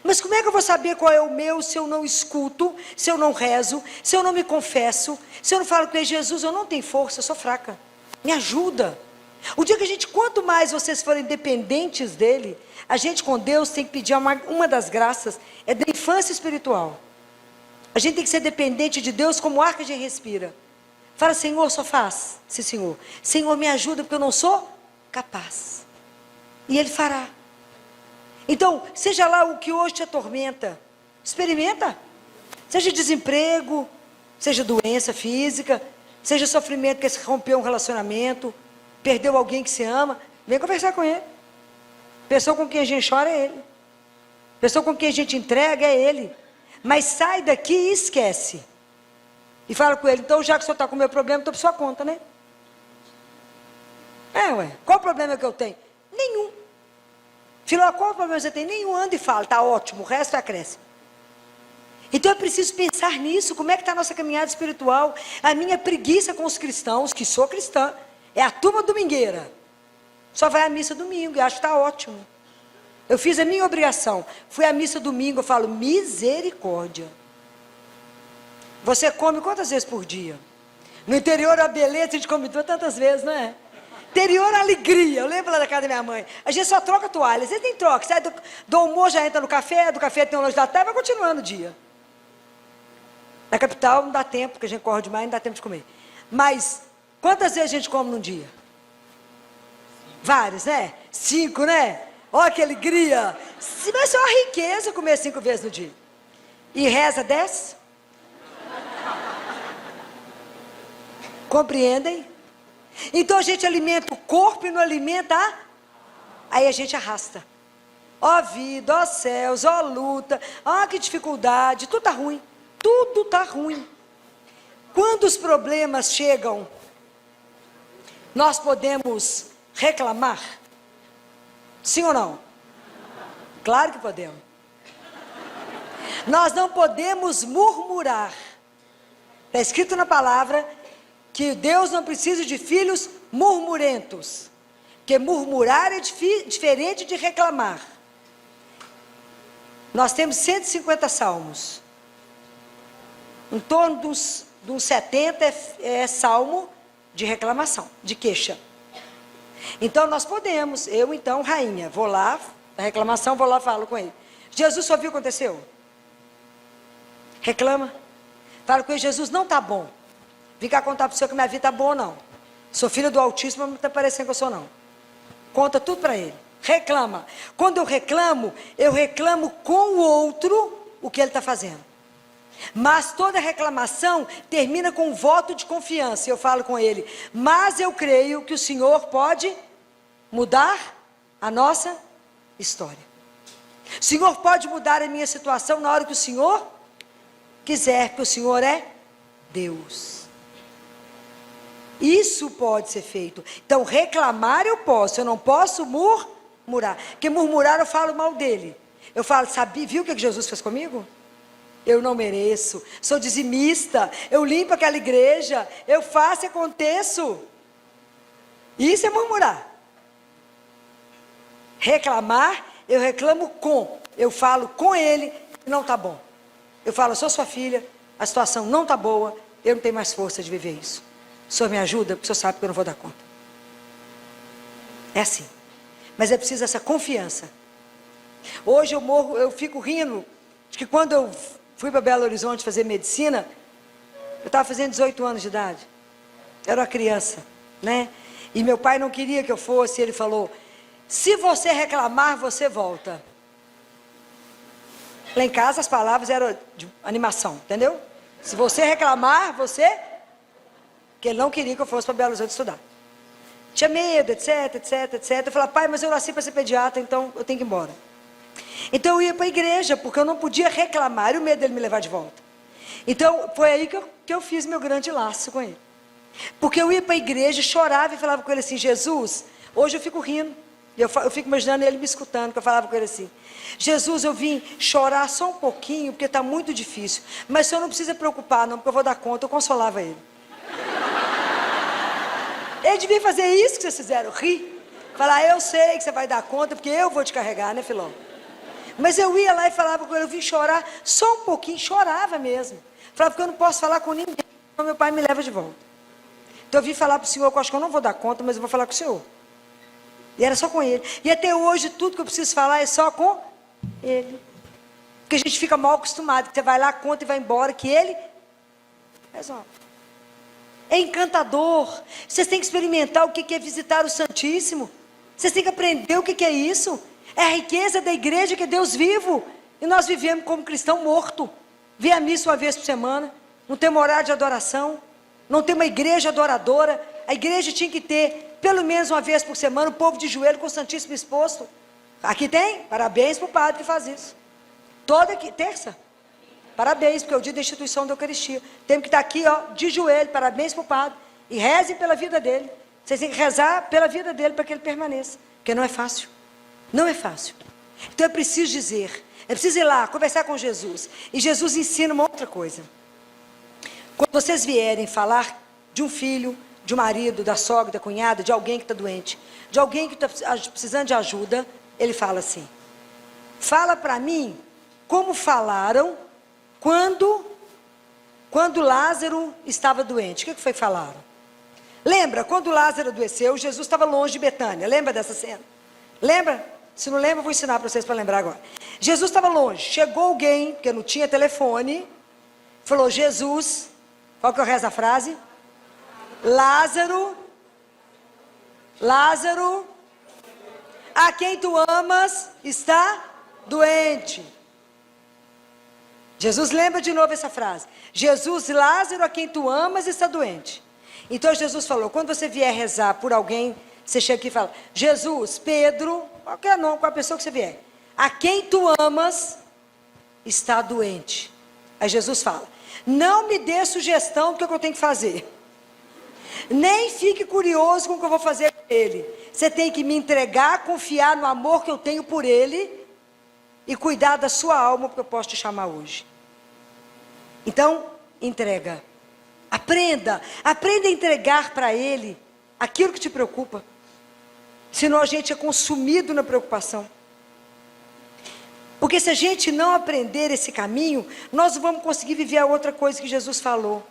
Mas como é que eu vou saber qual é o meu se eu não escuto, se eu não rezo, se eu não me confesso, se eu não falo com Jesus, eu não tenho força, eu sou fraca. Me ajuda. O dia que a gente, quanto mais vocês forem dependentes dele, a gente com Deus tem que pedir uma das graças, é da infância espiritual. A gente tem que ser dependente de Deus como o ar que a gente respira. Fala, Senhor, só faz. Sim, Senhor. Senhor, me ajuda porque eu não sou capaz. E Ele fará. Então, seja lá o que hoje te atormenta, experimenta. Seja desemprego, seja doença física, seja sofrimento que se rompeu um relacionamento, perdeu alguém que se ama, vem conversar com Ele. Pessoa com quem a gente chora é Ele. Pessoa com quem a gente entrega é Ele. Mas sai daqui e esquece. E fala com Ele, então já que o senhor está com o meu problema, estou por sua conta, né? Qual o problema que eu tenho? Nenhum. Filho, qual o problema você tem? Nenhum. Anda e fala, está ótimo, o resto acresce. Então é preciso pensar nisso, como é que está a nossa caminhada espiritual. A minha preguiça com os cristãos, que sou cristã, é a turma domingueira. Só vai à missa domingo e acho que está ótimo. Eu fiz a minha obrigação, fui à missa domingo, eu falo, misericórdia. Você come quantas vezes por dia? No interior a beleza, a gente come tantas vezes, não é? Interior a alegria, eu lembro lá da casa da minha mãe, a gente só troca toalha, às vezes tem troca, sai do almoço já entra no café, do café tem um lanche da tarde, vai continuando o dia. Na capital não dá tempo, porque a gente corre demais, não dá tempo de comer. Mas, quantas vezes a gente come num dia? Várias, né? 5, né? Olha que alegria! Mas é uma riqueza comer 5 vezes no dia. E reza 10? Compreendem? Então a gente alimenta o corpo e não alimenta aí a gente arrasta. Ó vida, ó céus, ó luta, ó que dificuldade, tudo está ruim. Tudo está ruim. Quando os problemas chegam, nós podemos reclamar? Sim ou não? Claro que podemos. Nós não podemos murmurar. Está escrito na palavra que Deus não precisa de filhos murmurentos. Porque murmurar é diferente de reclamar. Nós temos 150 salmos. Em torno de uns 70 é salmo de reclamação, de queixa. Então nós podemos, eu então, rainha, vou lá, a reclamação, vou lá, falo com ele. Jesus só viu o que aconteceu? Reclama. Fala com ele, Jesus, não está bom. Vim cá contar para o senhor que minha vida está boa ou não. Sou filha do Altíssimo, mas não está parecendo que eu sou não. Conta tudo para ele. Reclama. Quando eu reclamo com o outro o que ele está fazendo. Mas toda reclamação termina com um voto de confiança. Eu falo com ele, mas eu creio que o Senhor pode mudar a nossa história. O Senhor pode mudar a minha situação na hora que o Senhor quiser, porque o Senhor é Deus. Isso pode ser feito. Então reclamar eu posso, eu não posso murmurar. Porque murmurar eu falo mal dele. Eu falo, viu o que Jesus fez comigo? Eu não mereço, sou dizimista, eu limpo aquela igreja, eu faço e aconteço. Isso é murmurar. Reclamar, eu reclamo eu falo com ele, não está bom. Eu falo, sou sua filha, a situação não está boa, eu não tenho mais força de viver isso. O senhor me ajuda, porque o senhor sabe que eu não vou dar conta. É assim. Mas é preciso essa confiança. Hoje eu fico rindo, de que quando eu fui para Belo Horizonte fazer medicina, eu estava fazendo 18 anos de idade. Eu era uma criança, né? E meu pai não queria que eu fosse, ele falou, se você reclamar, você volta. Lá em casa as palavras eram de animação, entendeu? Se você reclamar, que ele não queria que eu fosse para Belo Horizonte estudar. Tinha medo, etc, etc, etc. Eu falava, pai, mas eu nasci para ser pediatra, então eu tenho que ir embora. Então eu ia para a igreja, porque eu não podia reclamar, e o medo dele me levar de volta. Então foi aí que eu fiz meu grande laço com ele. Porque eu ia para a igreja, chorava e falava com ele assim, Jesus, hoje eu fico rindo, eu fico imaginando ele me escutando, que eu falava com ele assim, Jesus, eu vim chorar só um pouquinho, porque está muito difícil, mas o senhor não precisa preocupar não, porque eu vou dar conta, eu consolava ele. Ele devia fazer isso que vocês fizeram, rir. Falar, eu sei que você vai dar conta, porque eu vou te carregar, né, Filó? Mas eu ia lá e falava com ele, eu vim chorar, só um pouquinho, chorava mesmo. Falava, porque eu não posso falar com ninguém, então meu pai me leva de volta. Então eu vim falar para o senhor, que eu acho que eu não vou dar conta, mas eu vou falar com o senhor. E era só com ele. E até hoje, tudo que eu preciso falar é só com ele. Porque a gente fica mal acostumado, que você vai lá, conta e vai embora, que ele resolve. É encantador. Vocês têm que experimentar o que é visitar o Santíssimo. Vocês têm que aprender o que é isso. É a riqueza da igreja, que é Deus vivo. E nós vivemos como cristão morto. Vê a missa uma vez por semana. Não tem uma horário de adoração. Não tem uma igreja adoradora. A igreja tinha que ter, pelo menos uma vez por semana, o povo de joelho com o Santíssimo exposto. Aqui tem? Parabéns para o padre que faz isso. Toda terça. Parabéns, porque é o dia da instituição da Eucaristia. Temos que estar aqui, ó, de joelho, parabéns para o padre. E rezem pela vida dele. Vocês têm que rezar pela vida dele para que ele permaneça. Porque não é fácil. Não é fácil. Então é preciso dizer, é preciso ir lá, conversar com Jesus. E Jesus ensina uma outra coisa. Quando vocês vierem falar de um filho, de um marido, da sogra, da cunhada, de alguém que está doente, de alguém que está precisando de ajuda, ele fala assim, fala para mim como falaram quando Lázaro estava doente. O que foi falaram? Lembra, quando Lázaro adoeceu, Jesus estava longe de Betânia. Lembra dessa cena? Lembra? Se não lembra, eu vou ensinar para vocês para lembrar agora. Jesus estava longe. Chegou alguém, porque não tinha telefone, falou, Jesus, qual que é o resto da frase? Lázaro, a quem tu amas, está doente. Jesus lembra de novo essa frase. Jesus, Lázaro, a quem tu amas, está doente. Então Jesus falou, quando você vier rezar por alguém, você chega aqui e fala, Jesus, Pedro, qualquer nome, qual a pessoa que você vier, a quem tu amas, está doente. Aí Jesus fala, não me dê sugestão do que eu tenho que fazer. Nem fique curioso com o que eu vou fazer com ele. Você tem que me entregar, confiar no amor que eu tenho por ele e cuidar da sua alma, porque eu posso te chamar hoje. Então, entrega. Aprenda a entregar para ele aquilo que te preocupa. Senão a gente é consumido na preocupação. Porque se a gente não aprender esse caminho, nós não vamos conseguir viver a outra coisa que Jesus falou,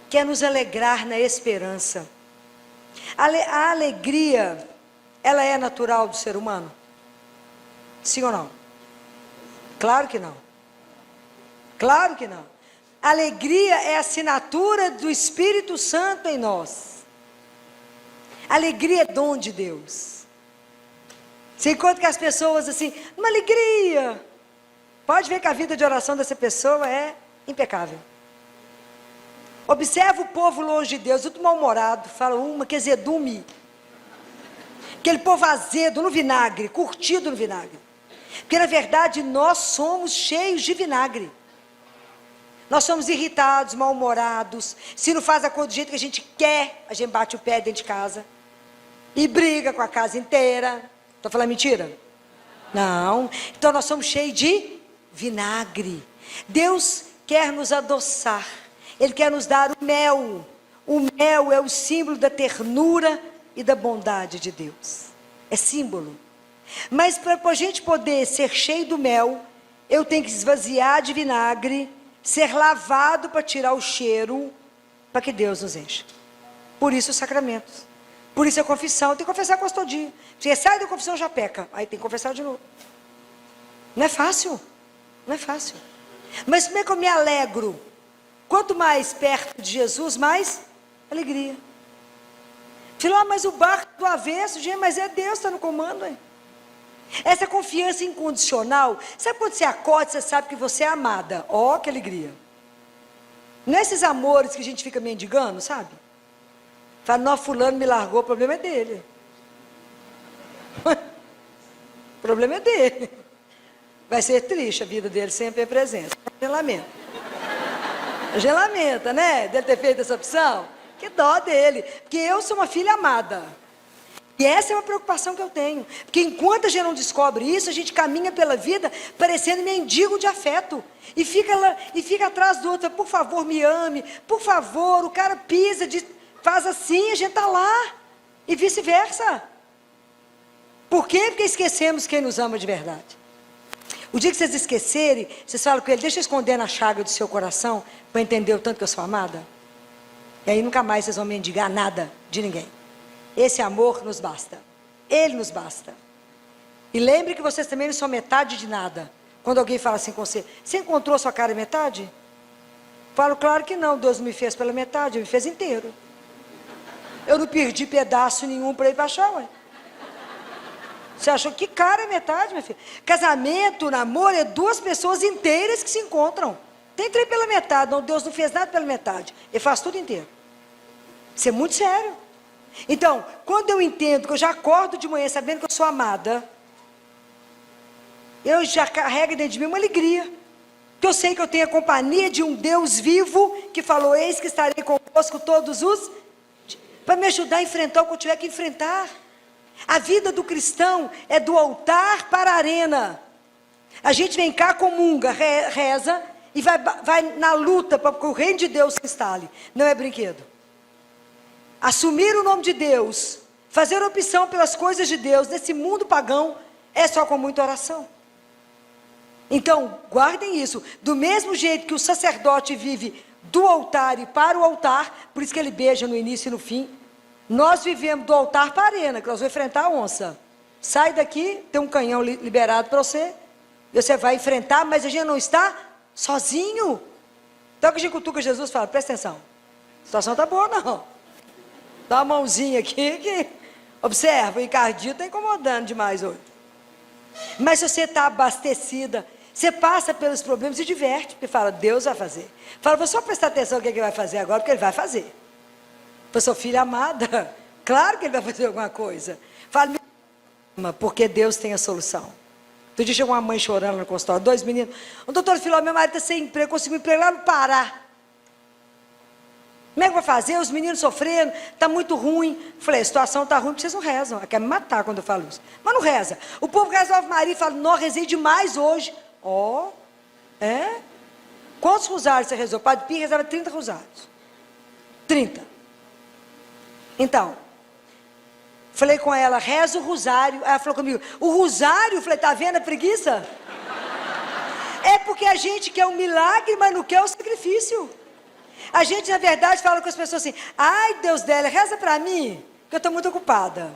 que é nos alegrar na esperança. A alegria, ela é natural do ser humano? Sim ou não? Claro que não. Claro que não. Alegria é a assinatura do Espírito Santo em nós. Alegria é dom de Deus. Você encontra que as pessoas assim, uma alegria. Pode ver que a vida de oração dessa pessoa é impecável. Observa o povo longe de Deus, tudo mal-humorado, fala uma que é zedume. Aquele povo azedo no vinagre, curtido no vinagre. Porque na verdade nós somos cheios de vinagre. Nós somos irritados, mal-humorados. Se não faz a coisa do jeito que a gente quer, a gente bate o pé dentro de casa. E briga com a casa inteira. Estou falando mentira? Não. Então nós somos cheios de vinagre. Deus quer nos adoçar. Ele quer nos dar o mel. O mel é o símbolo da ternura e da bondade de Deus. É símbolo. Mas para a gente poder ser cheio do mel, eu tenho que esvaziar de vinagre, ser lavado para tirar o cheiro, para que Deus nos encha. Por isso os sacramentos. Por isso a confissão. Tem que confessar quase todo dia. Você sai da confissão, já peca. Aí tem que confessar de novo. Não é fácil. Não é fácil. Mas como é que eu me alegro? Quanto mais perto de Jesus, mais alegria. Filho, mas o barco do avesso, gente, mas é Deus que está no comando, hein? Essa confiança incondicional, sabe quando você acorda, você sabe que você é amada? Ó, que alegria. Não é esses amores que a gente fica mendigando, sabe? Fala, não, fulano me largou, o problema é dele. O problema é dele. Vai ser triste a vida dele sem a minha presença. A gente lamenta, né? Dele ter feito essa opção. Que dó dele. Porque eu sou uma filha amada. E essa é uma preocupação que eu tenho. Porque enquanto a gente não descobre isso, a gente caminha pela vida parecendo mendigo de afeto. E fica atrás do outro. Por favor, me ame. Por favor, o cara pisa, faz assim, a gente está lá. E vice-versa. Por quê? Porque esquecemos quem nos ama de verdade. O dia que vocês esquecerem, vocês falam com ele, deixa eu esconder na chaga do seu coração, para entender o tanto que eu sou amada. E aí nunca mais vocês vão mendigar nada de ninguém. Esse amor nos basta. Ele nos basta. E lembre que vocês também não são metade de nada. Quando alguém fala assim com você, você encontrou sua cara metade? Falo, claro que não, Deus não me fez pela metade, Ele me fez inteiro. Eu não perdi pedaço nenhum para ir para achar, ué. Você achou que cara é metade, minha filha? Casamento, namoro, é duas pessoas inteiras que se encontram. Tem trem pela metade, não, Deus não fez nada pela metade. Ele faz tudo inteiro. Isso é muito sério. Então, quando eu entendo que eu já acordo de manhã sabendo que eu sou amada, eu já carrego dentro de mim uma alegria. Porque eu sei que eu tenho a companhia de um Deus vivo, que falou, eis que estarei convosco todos os... para me ajudar a enfrentar o que eu tiver que enfrentar. A vida do cristão é do altar para a arena. A gente vem cá, comunga, reza, e vai na luta para que o reino de Deus se instale. Não é brinquedo. Assumir o nome de Deus, fazer opção pelas coisas de Deus, nesse mundo pagão, é só com muita oração. Então, guardem isso. Do mesmo jeito que o sacerdote vive do altar e para o altar, por isso que ele beija no início e no fim, nós vivemos do altar para a arena, que nós vamos enfrentar a onça. Sai daqui, tem um canhão liberado para você, e você vai enfrentar, mas a gente não está sozinho. Então que a gente cutuca Jesus e fala, presta atenção, a situação está boa não. Dá uma mãozinha aqui, que observa, o Ricardinho está incomodando demais hoje. Mas se você está abastecida, você passa pelos problemas e se diverte, porque fala, Deus vai fazer. Fala, vou só prestar atenção no que Ele vai fazer agora, porque Ele vai fazer. Para sua filha amada, claro que Ele vai fazer alguma coisa. Fala, porque Deus tem a solução. Outro dia chegou uma mãe chorando no consultório, 2 meninos. O doutor falou, meu marido está sem emprego, conseguiu emprego lá no Pará. Como é que vai fazer? Os meninos sofrendo, está muito ruim. Falei, a situação está ruim, porque vocês não rezam. Ela quer me matar quando eu falo isso. Mas não reza. O povo reza a Ave Maria e fala, não, rezei demais hoje. É? Quantos rosários você rezou? O Padre Pio rezava 30 rosários. 30. Então, falei com ela, reza o rosário. Ela falou comigo, o rosário? Eu falei, tá vendo a preguiça? É porque a gente quer um milagre, mas não quer o sacrifício. A gente, na verdade, fala com as pessoas assim, ai, Deus dela, reza para mim, que eu estou muito ocupada.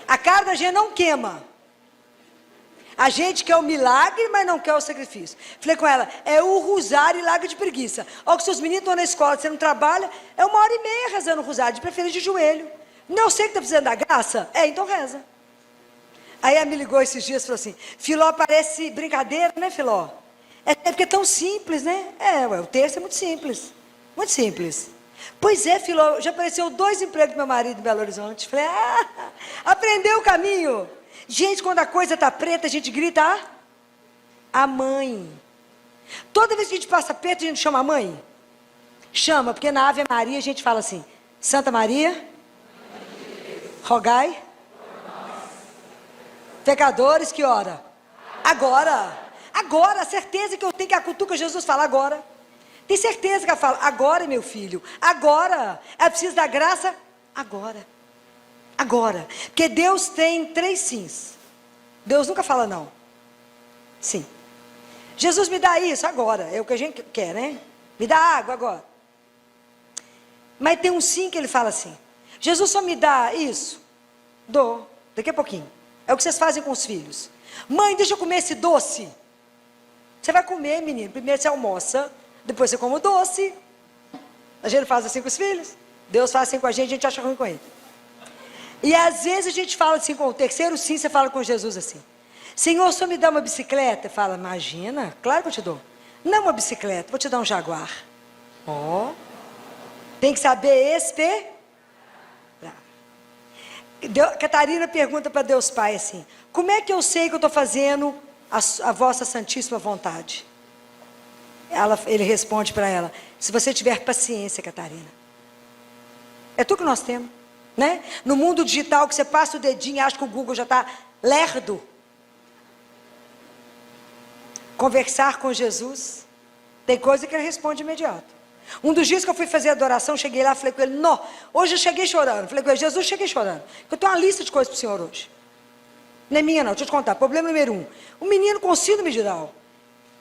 A cara da gente não queima. A gente quer o milagre, mas não quer o sacrifício. Falei com ela, é o rosário e larga de preguiça. Olha que seus meninos estão na escola, você não trabalha, é 1h30 rezando o rosário, de preferência de joelho. Não sei que está precisando da graça? Então reza. Aí ela me ligou esses dias e falou assim, Filó parece brincadeira, né, Filó? É porque é tão simples, né? O texto é muito simples. Muito simples. Pois é, Filó, já apareceu 2 empregos do meu marido em Belo Horizonte. Falei, aprendeu o caminho. Gente, quando a coisa está preta, a gente grita a mãe. Toda vez que a gente passa perto, a gente chama a mãe. Chama, porque na Ave Maria a gente fala assim, Santa Maria, rogai, pecadores, que hora? Agora. Agora, a certeza que eu tenho que a cutuca Jesus fala agora. Tem certeza que ela fala, agora meu filho, agora. Ela precisa da graça, agora. Agora. Porque Deus tem 3 sims. Deus nunca fala não. Sim. Jesus me dá isso agora, é o que a gente quer, né? Me dá água agora. Mas tem um sim que ele fala assim, Jesus só me dá isso? Dou, daqui a pouquinho. É o que vocês fazem com os filhos. Mãe, deixa eu comer esse doce. Você vai comer, menino. Primeiro você almoça, depois você come o doce. A gente não faz assim com os filhos. Deus faz assim com a gente acha ruim com ele. E às vezes a gente fala assim com o terceiro sim, você fala com Jesus assim. Senhor, só me dá uma bicicleta? Fala, imagina, claro que eu te dou. Não uma bicicleta, vou te dar um Jaguar. Tem que saber esperar. Catarina pergunta para Deus Pai assim, como é que eu sei que eu estou fazendo a vossa santíssima vontade? Ele responde para ela, se você tiver paciência, Catarina. É tudo que nós temos, né? No mundo digital que você passa o dedinho e acha que o Google já está lerdo. Conversar com Jesus, tem coisa que ele responde imediato. Um dos dias que eu fui fazer adoração, cheguei lá, falei com ele, não, hoje eu cheguei chorando. Falei com ele, Jesus, cheguei chorando. Eu tenho uma lista de coisas para o Senhor hoje. Não é minha não, deixa eu te contar. Problema número 1. O menino com síndrome de Down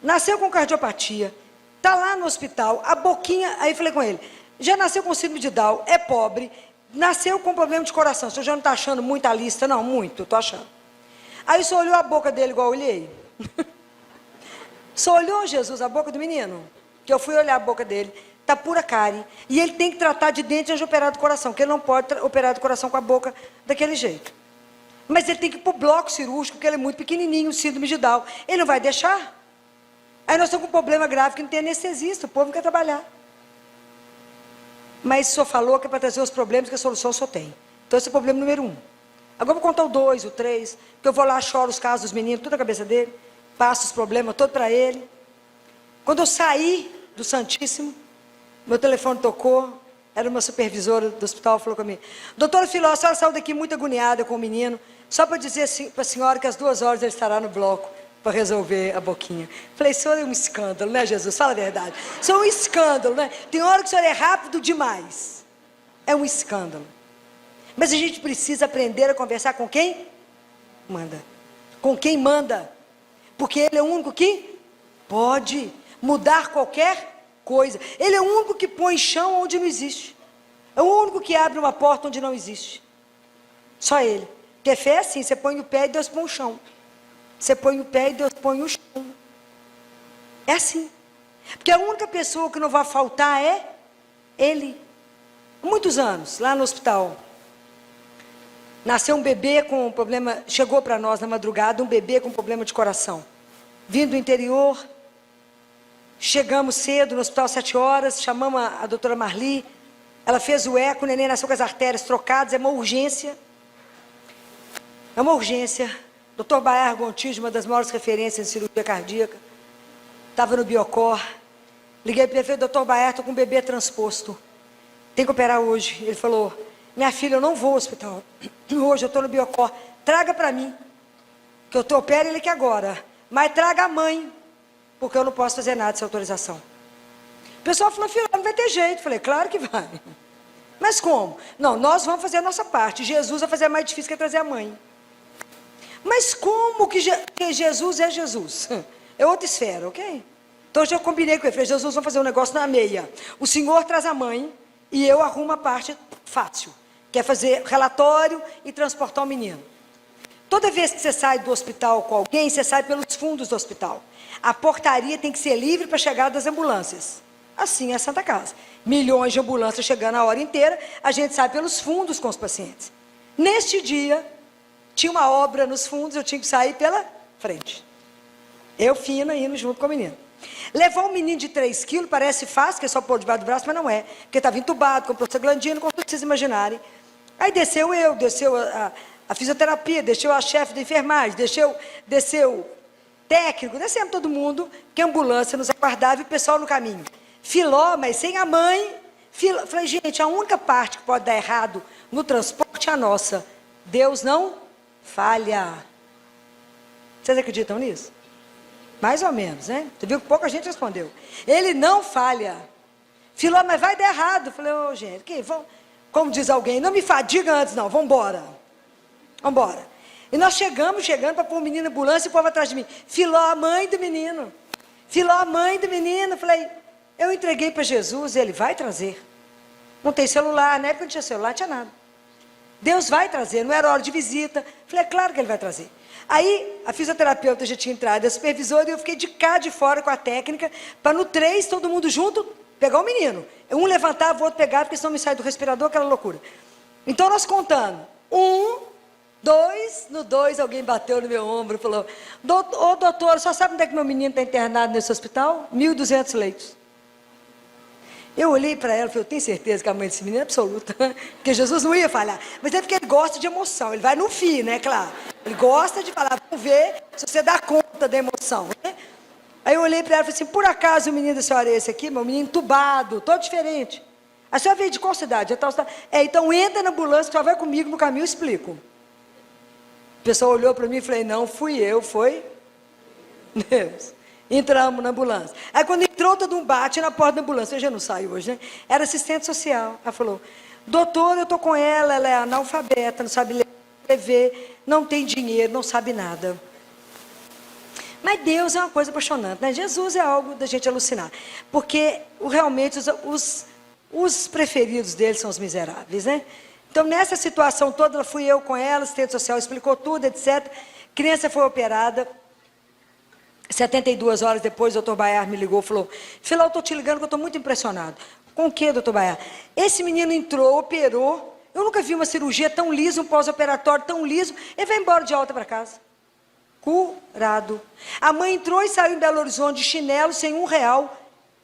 nasceu com cardiopatia, está lá no hospital, a boquinha, aí eu falei com ele, já nasceu com síndrome de Down, é pobre, nasceu com problema de coração. O senhor já não está achando muita lista? Não, muito, estou achando. Aí o senhor olhou a boca dele igual eu olhei? O senhor olhou, Jesus, a boca do menino? Que eu fui olhar a boca dele, está pura cárie, e ele tem que tratar de dente antes de operar do coração, porque ele não pode operar do coração com a boca daquele jeito. Mas ele tem que ir para o bloco cirúrgico, porque ele é muito pequenininho, síndrome de Down. Ele não vai deixar. Aí nós estamos com um problema grave que não tem anestesista, o povo não quer trabalhar. Mas o senhor falou que é para trazer os problemas, que a solução só tem. Então esse é o problema número 1. Agora eu vou contar o 2, o 3, que eu vou lá, choro os casos dos meninos, tudo na cabeça dele, passo os problemas todos para ele. Quando eu saí do Santíssimo, meu telefone tocou, era uma supervisora do hospital, falou comigo, doutora Filó, a senhora saiu daqui muito agoniada com o menino, só para dizer para a senhora que às 2 horas ele estará no bloco para resolver a boquinha. Falei, senhor, é um escândalo, né, Jesus? Fala a verdade. Isso é um escândalo, né? Tem hora que o senhor é rápido demais. É um escândalo. Mas a gente precisa aprender a conversar com quem manda. Com quem manda. Porque ele é o único que pode mudar qualquer coisa. Ele é o único que põe chão onde não existe. É o único que abre uma porta onde não existe. Só ele. Porque fé é assim, você põe o pé e Deus põe o chão. Você põe o pé e Deus põe o chão. É assim. Porque a única pessoa que não vai faltar é ele. Há muitos anos, lá no hospital, nasceu um bebê com um problema, chegou para nós na madrugada, um bebê com problema de coração. Vindo do interior, chegamos cedo no hospital, 7 horas, chamamos a doutora Marli, ela fez o eco, o neném nasceu com as artérias trocadas, é uma urgência. É uma urgência. Dr. Baer Gontijo, uma das maiores referências em cirurgia cardíaca, estava no Biocor. Liguei para ele e falei, doutor Baer, estou com um bebê transposto. Tem que operar hoje. Ele falou, minha filha, eu não vou ao hospital. Hoje eu estou no Biocor. Traga para mim, que eu opero ele aqui agora. Mas traga a mãe, porque eu não posso fazer nada sem autorização. O pessoal falou, filha, não vai ter jeito. Eu falei, claro que vai. Mas como? Não, nós vamos fazer a nossa parte. Jesus vai fazer a mais difícil, que é trazer a mãe. Mas como que Jesus é Jesus? É outra esfera, ok? Então eu já combinei com ele, falei, Jesus, vamos fazer um negócio na meia. O senhor traz a mãe e eu arrumo a parte fácil, que é fazer relatório e transportar o menino. Toda vez que você sai do hospital com alguém, você sai pelos fundos do hospital. A portaria tem que ser livre para a chegada das ambulâncias. Assim é a Santa Casa. Milhões de ambulâncias chegando a hora inteira, a gente sai pelos fundos com os pacientes. Neste dia, tinha uma obra nos fundos, eu tinha que sair pela frente. Eu fina indo junto com o menino. Levar um menino de 3 quilos parece fácil, que é só pôr debaixo do braço, mas não é. Porque estava entubado, com prostaglandina, como vocês imaginarem. Aí desceu eu, desceu a fisioterapia, desceu a chefe da enfermagem, desceu técnico, descemos todo mundo, que a ambulância nos aguardava e o pessoal no caminho. Filó, mas sem a mãe. Falei, gente, a única parte que pode dar errado no transporte é a nossa. Deus não falha. Vocês acreditam nisso? Mais ou menos, né? Você viu que pouca gente respondeu. Ele não falha. Filó, mas vai dar errado. Falei, ô gente, como diz alguém, não me fadiga antes não, vamos embora. Vamos embora. E nós chegando para pôr o menino na ambulância e o povo atrás de mim. Filó, a mãe do menino. Filó, a mãe do menino. Falei, eu entreguei para Jesus, ele vai trazer. Não tem celular, na época não tinha celular, não tinha nada. Deus vai trazer, não era hora de visita. Falei, é claro que ele vai trazer. Aí, a fisioterapeuta já tinha entrado, a supervisora, e eu fiquei de cá de fora com a técnica, para no 3, todo mundo junto, pegar o menino. Um levantava, o outro pegava, porque senão me sai do respirador, aquela loucura. Então, nós contando. 1, 2, no 2, alguém bateu no meu ombro e falou, ô doutor, só sabe onde é que meu menino está internado nesse hospital? 1.200 leitos. Eu olhei para ela e falei, eu tenho certeza que a mãe desse menino é absoluta, porque Jesus não ia falhar. Mas é porque ele gosta de emoção, ele vai no fim, né, claro. Ele gosta de falar, vamos ver se você dá conta da emoção, né? Aí eu olhei para ela e falei assim, por acaso o menino da senhora é esse aqui? Meu menino entubado, todo diferente. A senhora veio de qual cidade? De tal cidade. Então entra na ambulância, que ela vai comigo no caminho, eu explico. O pessoal olhou para mim e falei, não, fui eu, foi Deus. Entramos na ambulância. Aí quando entrou, todo um bate na porta da ambulância. Eu já não saio hoje, né? Era assistente social. Ela falou, doutor, eu estou com ela é analfabeta, não sabe ler. escrever, não tem dinheiro, não sabe nada. Mas Deus é uma coisa apaixonante, né? Jesus é algo da gente alucinar. Porque realmente os preferidos dele são os miseráveis, né? Então nessa situação toda, fui eu com ela, assistente social explicou tudo, etc. Criança foi operada. 72 horas depois, o doutor Baiar me ligou e falou: Filó, eu estou te ligando que eu estou muito impressionado. Com o que, doutor Baiar? Esse menino entrou, operou. Eu nunca vi uma cirurgia tão lisa, um pós-operatório tão liso. Ele vai embora de alta para casa. Curado. A mãe entrou e saiu em Belo Horizonte de chinelo, sem R$1.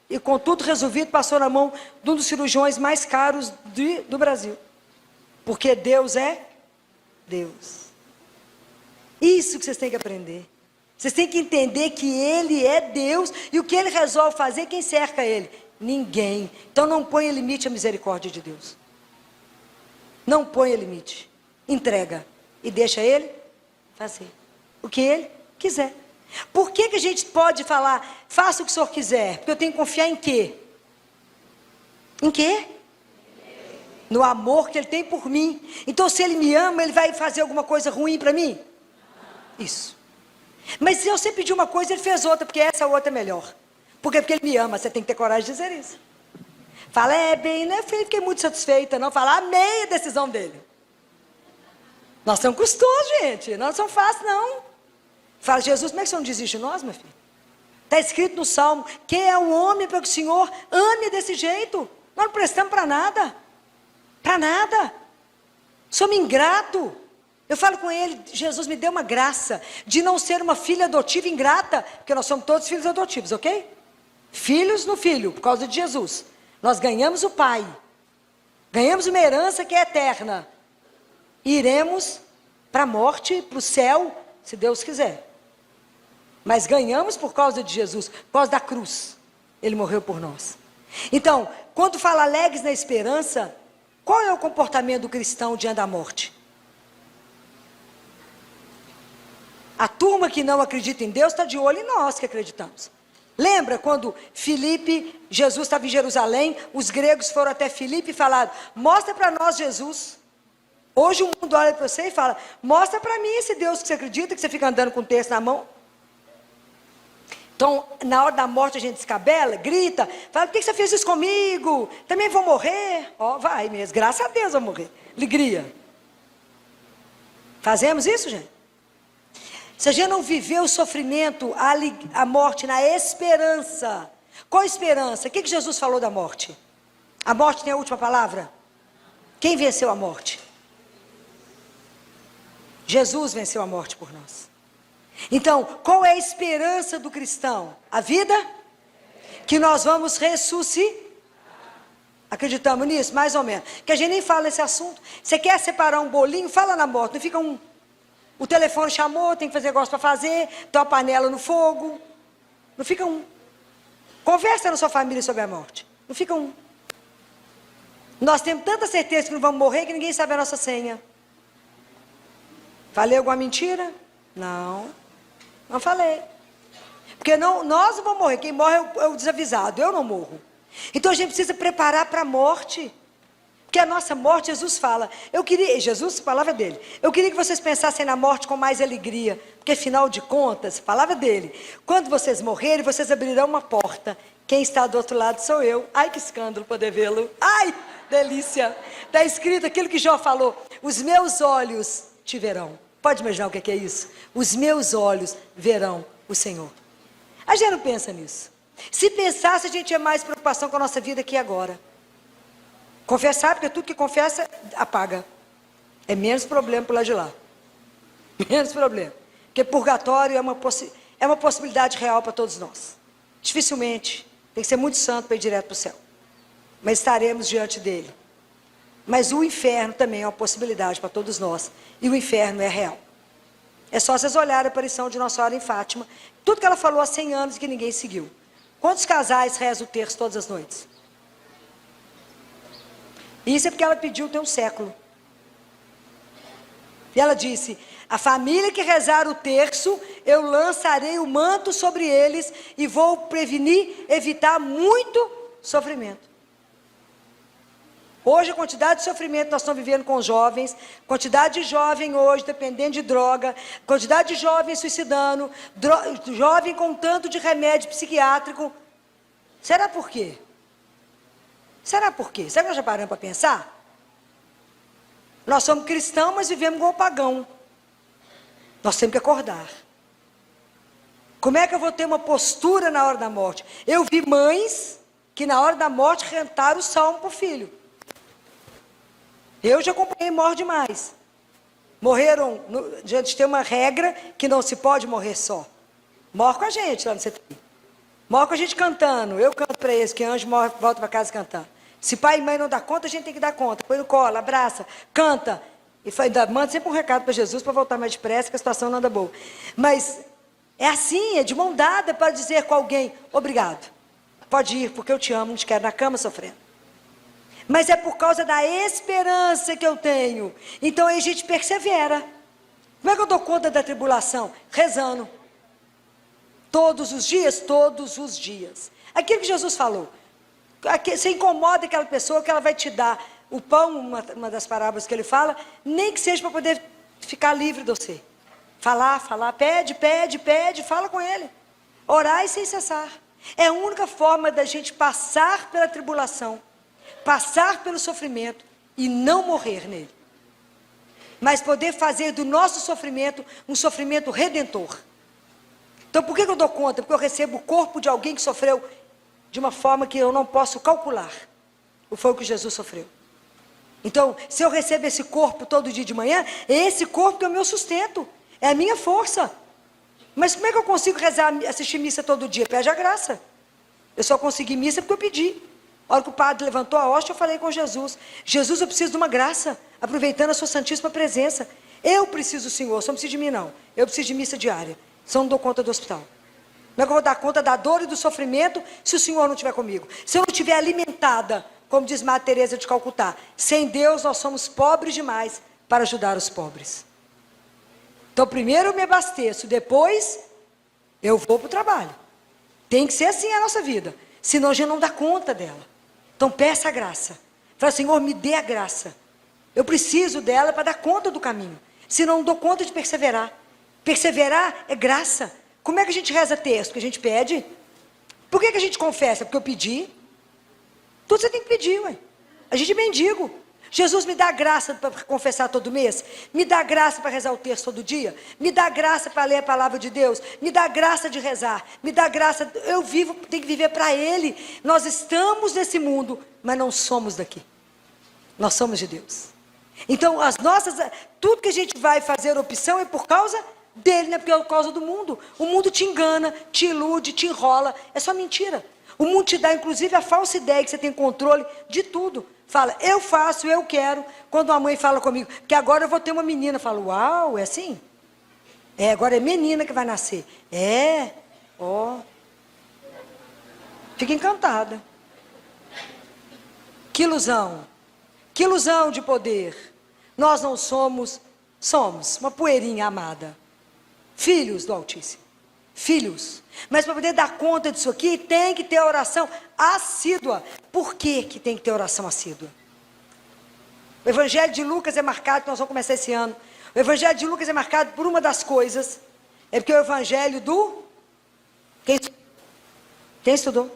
E com tudo resolvido, passou na mão de um dos cirurgiões mais caros do Brasil. Porque Deus é Deus. Isso que vocês têm que aprender. Vocês têm que entender que Ele é Deus e o que Ele resolve fazer, quem cerca Ele? Ninguém. Então não ponha limite à misericórdia de Deus. Não ponha limite. Entrega e deixa Ele fazer o que Ele quiser. Por que a gente pode falar, faça o que o Senhor quiser? Porque eu tenho que confiar em quê? Em quê? No amor que Ele tem por mim. Então se Ele me ama, Ele vai fazer alguma coisa ruim para mim? Isso. Mas se você pedir uma coisa, Ele fez outra, porque essa outra é melhor. Porque Ele me ama, você tem que ter coragem de dizer isso. Fala, bem, né? Fiquei muito satisfeita, não. Fala, amei a decisão dele. Nós somos custosos, gente, nós não somos fáceis, não. Fala, Jesus, como é que o Senhor não desiste de nós, meu filho? Está escrito no Salmo, quem é o homem para que o Senhor ame desse jeito? Nós não prestamos para nada. Para nada. Somos ingratos. Eu falo com ele, Jesus me deu uma graça de não ser uma filha adotiva ingrata, porque nós somos todos filhos adotivos, ok? Filhos no filho, por causa de Jesus. Nós ganhamos o Pai. Ganhamos uma herança que é eterna. E iremos para a morte, para o céu, se Deus quiser. Mas ganhamos por causa de Jesus, por causa da cruz. Ele morreu por nós. Então, quando fala alegres na esperança, qual é o comportamento do cristão diante da morte? A turma que não acredita em Deus está de olho em nós que acreditamos. Lembra quando Jesus estava em Jerusalém, os gregos foram até Filipe e falaram, mostra para nós Jesus. Hoje o mundo olha para você e fala, mostra para mim esse Deus que você acredita, que você fica andando com o texto na mão. Então, na hora da morte a gente descabela, grita, fala, por que você fez isso comigo? Também vou morrer? Vai mesmo, graças a Deus vou morrer. Alegria. Fazemos isso, gente? Se a gente não viveu o sofrimento, a morte na esperança. Qual esperança? O que Jesus falou da morte? A morte tem a última palavra? Quem venceu a morte? Jesus venceu a morte por nós. Então, qual é a esperança do cristão? A vida? Que nós vamos ressuscitar. Acreditamos nisso? Mais ou menos. Que a gente nem fala nesse assunto. Você quer separar um bolinho? Fala na morte. Não fica um... O telefone chamou, tem que fazer negócio para fazer, tem uma panela no fogo. Não fica um. Conversa na sua família sobre a morte. Não fica um. Nós temos tanta certeza que não vamos morrer que ninguém sabe a nossa senha. Falei alguma mentira? Não. Não falei. Porque nós não vamos morrer. Quem morre é o desavisado. Eu não morro. Então a gente precisa preparar para a morte. Porque a nossa morte, Jesus fala, Jesus, palavra dele, eu queria que vocês pensassem na morte com mais alegria, porque afinal de contas, palavra dele, quando vocês morrerem, vocês abrirão uma porta, quem está do outro lado sou eu, ai que escândalo poder vê-lo, ai, delícia, está escrito aquilo que Jó falou, os meus olhos te verão, pode imaginar o que é isso? Os meus olhos verão o Senhor. A gente não pensa nisso, se pensasse a gente tinha mais preocupação com a nossa vida aqui agora. Confessar, porque tudo que confessa, apaga. É menos problema por lá de lá. Menos problema. Porque purgatório é uma possibilidade real para todos nós. Dificilmente. Tem que ser muito santo para ir direto para o céu. Mas estaremos diante dele. Mas o inferno também é uma possibilidade para todos nós. E o inferno é real. É só vocês olharem a aparição de Nossa Senhora em Fátima. Tudo que ela falou há 100 anos que ninguém seguiu. Quantos casais rezam o terço todas as noites? Isso é porque ela pediu tem um século. E ela disse, a família que rezar o terço, eu lançarei o manto sobre eles e vou prevenir, evitar muito sofrimento. Hoje a quantidade de sofrimento que nós estamos vivendo com os jovens, quantidade de jovem hoje dependendo de droga, quantidade de jovem suicidando, jovem com tanto de remédio psiquiátrico. Será por quê? Será por quê? Será que nós já paramos para pensar? Nós somos cristãos, mas vivemos igual pagão. Nós temos que acordar. Como é que eu vou ter uma postura na hora da morte? Eu vi mães que na hora da morte cantaram o salmo para o filho. Eu já acompanhei morte demais. Morreram, a gente tem uma regra que não se pode morrer só. Morre com a gente lá no CTI. Morre com a gente cantando. Eu canto para eles, que anjo morre, volta para casa cantando. Se pai e mãe não dá conta, a gente tem que dar conta. Põe no colo, abraça, canta. E manda sempre um recado para Jesus para voltar mais depressa, que a situação não anda boa. Mas é assim, é de mão dada para dizer com alguém, obrigado. Pode ir, porque eu te amo, não te quero na cama sofrendo. Mas é por causa da esperança que eu tenho. Então aí a gente persevera. Como é que eu dou conta da tribulação? Rezando. Todos os dias? Todos os dias. Aquilo que Jesus falou. Você incomoda aquela pessoa que ela vai te dar o pão, uma das parábolas que ele fala, nem que seja para poder ficar livre de você. Falar, pede, fala com ele. Orar e sem cessar. É a única forma da gente passar pela tribulação, passar pelo sofrimento e não morrer nele. Mas poder fazer do nosso sofrimento um sofrimento redentor. Então por que eu dou conta? Porque eu recebo o corpo de alguém que sofreu de uma forma que eu não posso calcular. Foi o que Jesus sofreu. Então, se eu recebo esse corpo todo dia de manhã, é esse corpo que é o meu sustento, é a minha força. Mas como é que eu consigo rezar, assistir missa todo dia? Pede a graça. Eu só consegui missa porque eu pedi. A hora que o padre levantou a hóstia, eu falei com Jesus. Jesus, eu preciso de uma graça, aproveitando a sua santíssima presença. Eu preciso do Senhor, só não preciso de mim não. Eu preciso de missa diária, senão não dou conta do hospital. Como é que eu vou dar conta da dor e do sofrimento se o Senhor não estiver comigo? Se eu não estiver alimentada, como diz Madre Teresa de Calcutá, sem Deus nós somos pobres demais para ajudar os pobres. Então primeiro eu me abasteço, depois eu vou para o trabalho. Tem que ser assim a nossa vida, senão a gente não dá conta dela. Então peça a graça. Fala, Senhor, me dê a graça. Eu preciso dela para dar conta do caminho. Senão não dou conta de perseverar. Perseverar é graça. Como é que a gente reza texto? Porque a gente pede. Por que a gente confessa? Porque eu pedi. Tudo você tem que pedir, ué. A gente é mendigo. Jesus me dá graça para confessar todo mês. Me dá graça para rezar o texto todo dia. Me dá graça para ler a palavra de Deus. Me dá graça de rezar. Me dá graça. Eu vivo, tenho que viver para Ele. Nós estamos nesse mundo, mas não somos daqui. Nós somos de Deus. Então, tudo que a gente vai fazer opção é por causa dele, não é por causa do mundo. O mundo te engana, te ilude, te enrola. É só mentira. O mundo te dá, inclusive, a falsa ideia que você tem controle de tudo. Fala, eu faço, eu quero. Quando uma mãe fala comigo, que agora eu vou ter uma menina, eu falo, uau, é assim? É, agora é menina que vai nascer. É, ó. Fica encantada. Que ilusão. Que ilusão de poder. Nós não somos uma poeirinha amada. Filhos do Altíssimo. Filhos. Mas para poder dar conta disso aqui, tem que ter oração assídua. Por que tem que ter oração assídua? O Evangelho de Lucas é marcado, nós vamos começar esse ano. O Evangelho de Lucas é marcado por uma das coisas. É porque é o Evangelho do... Quem estudou?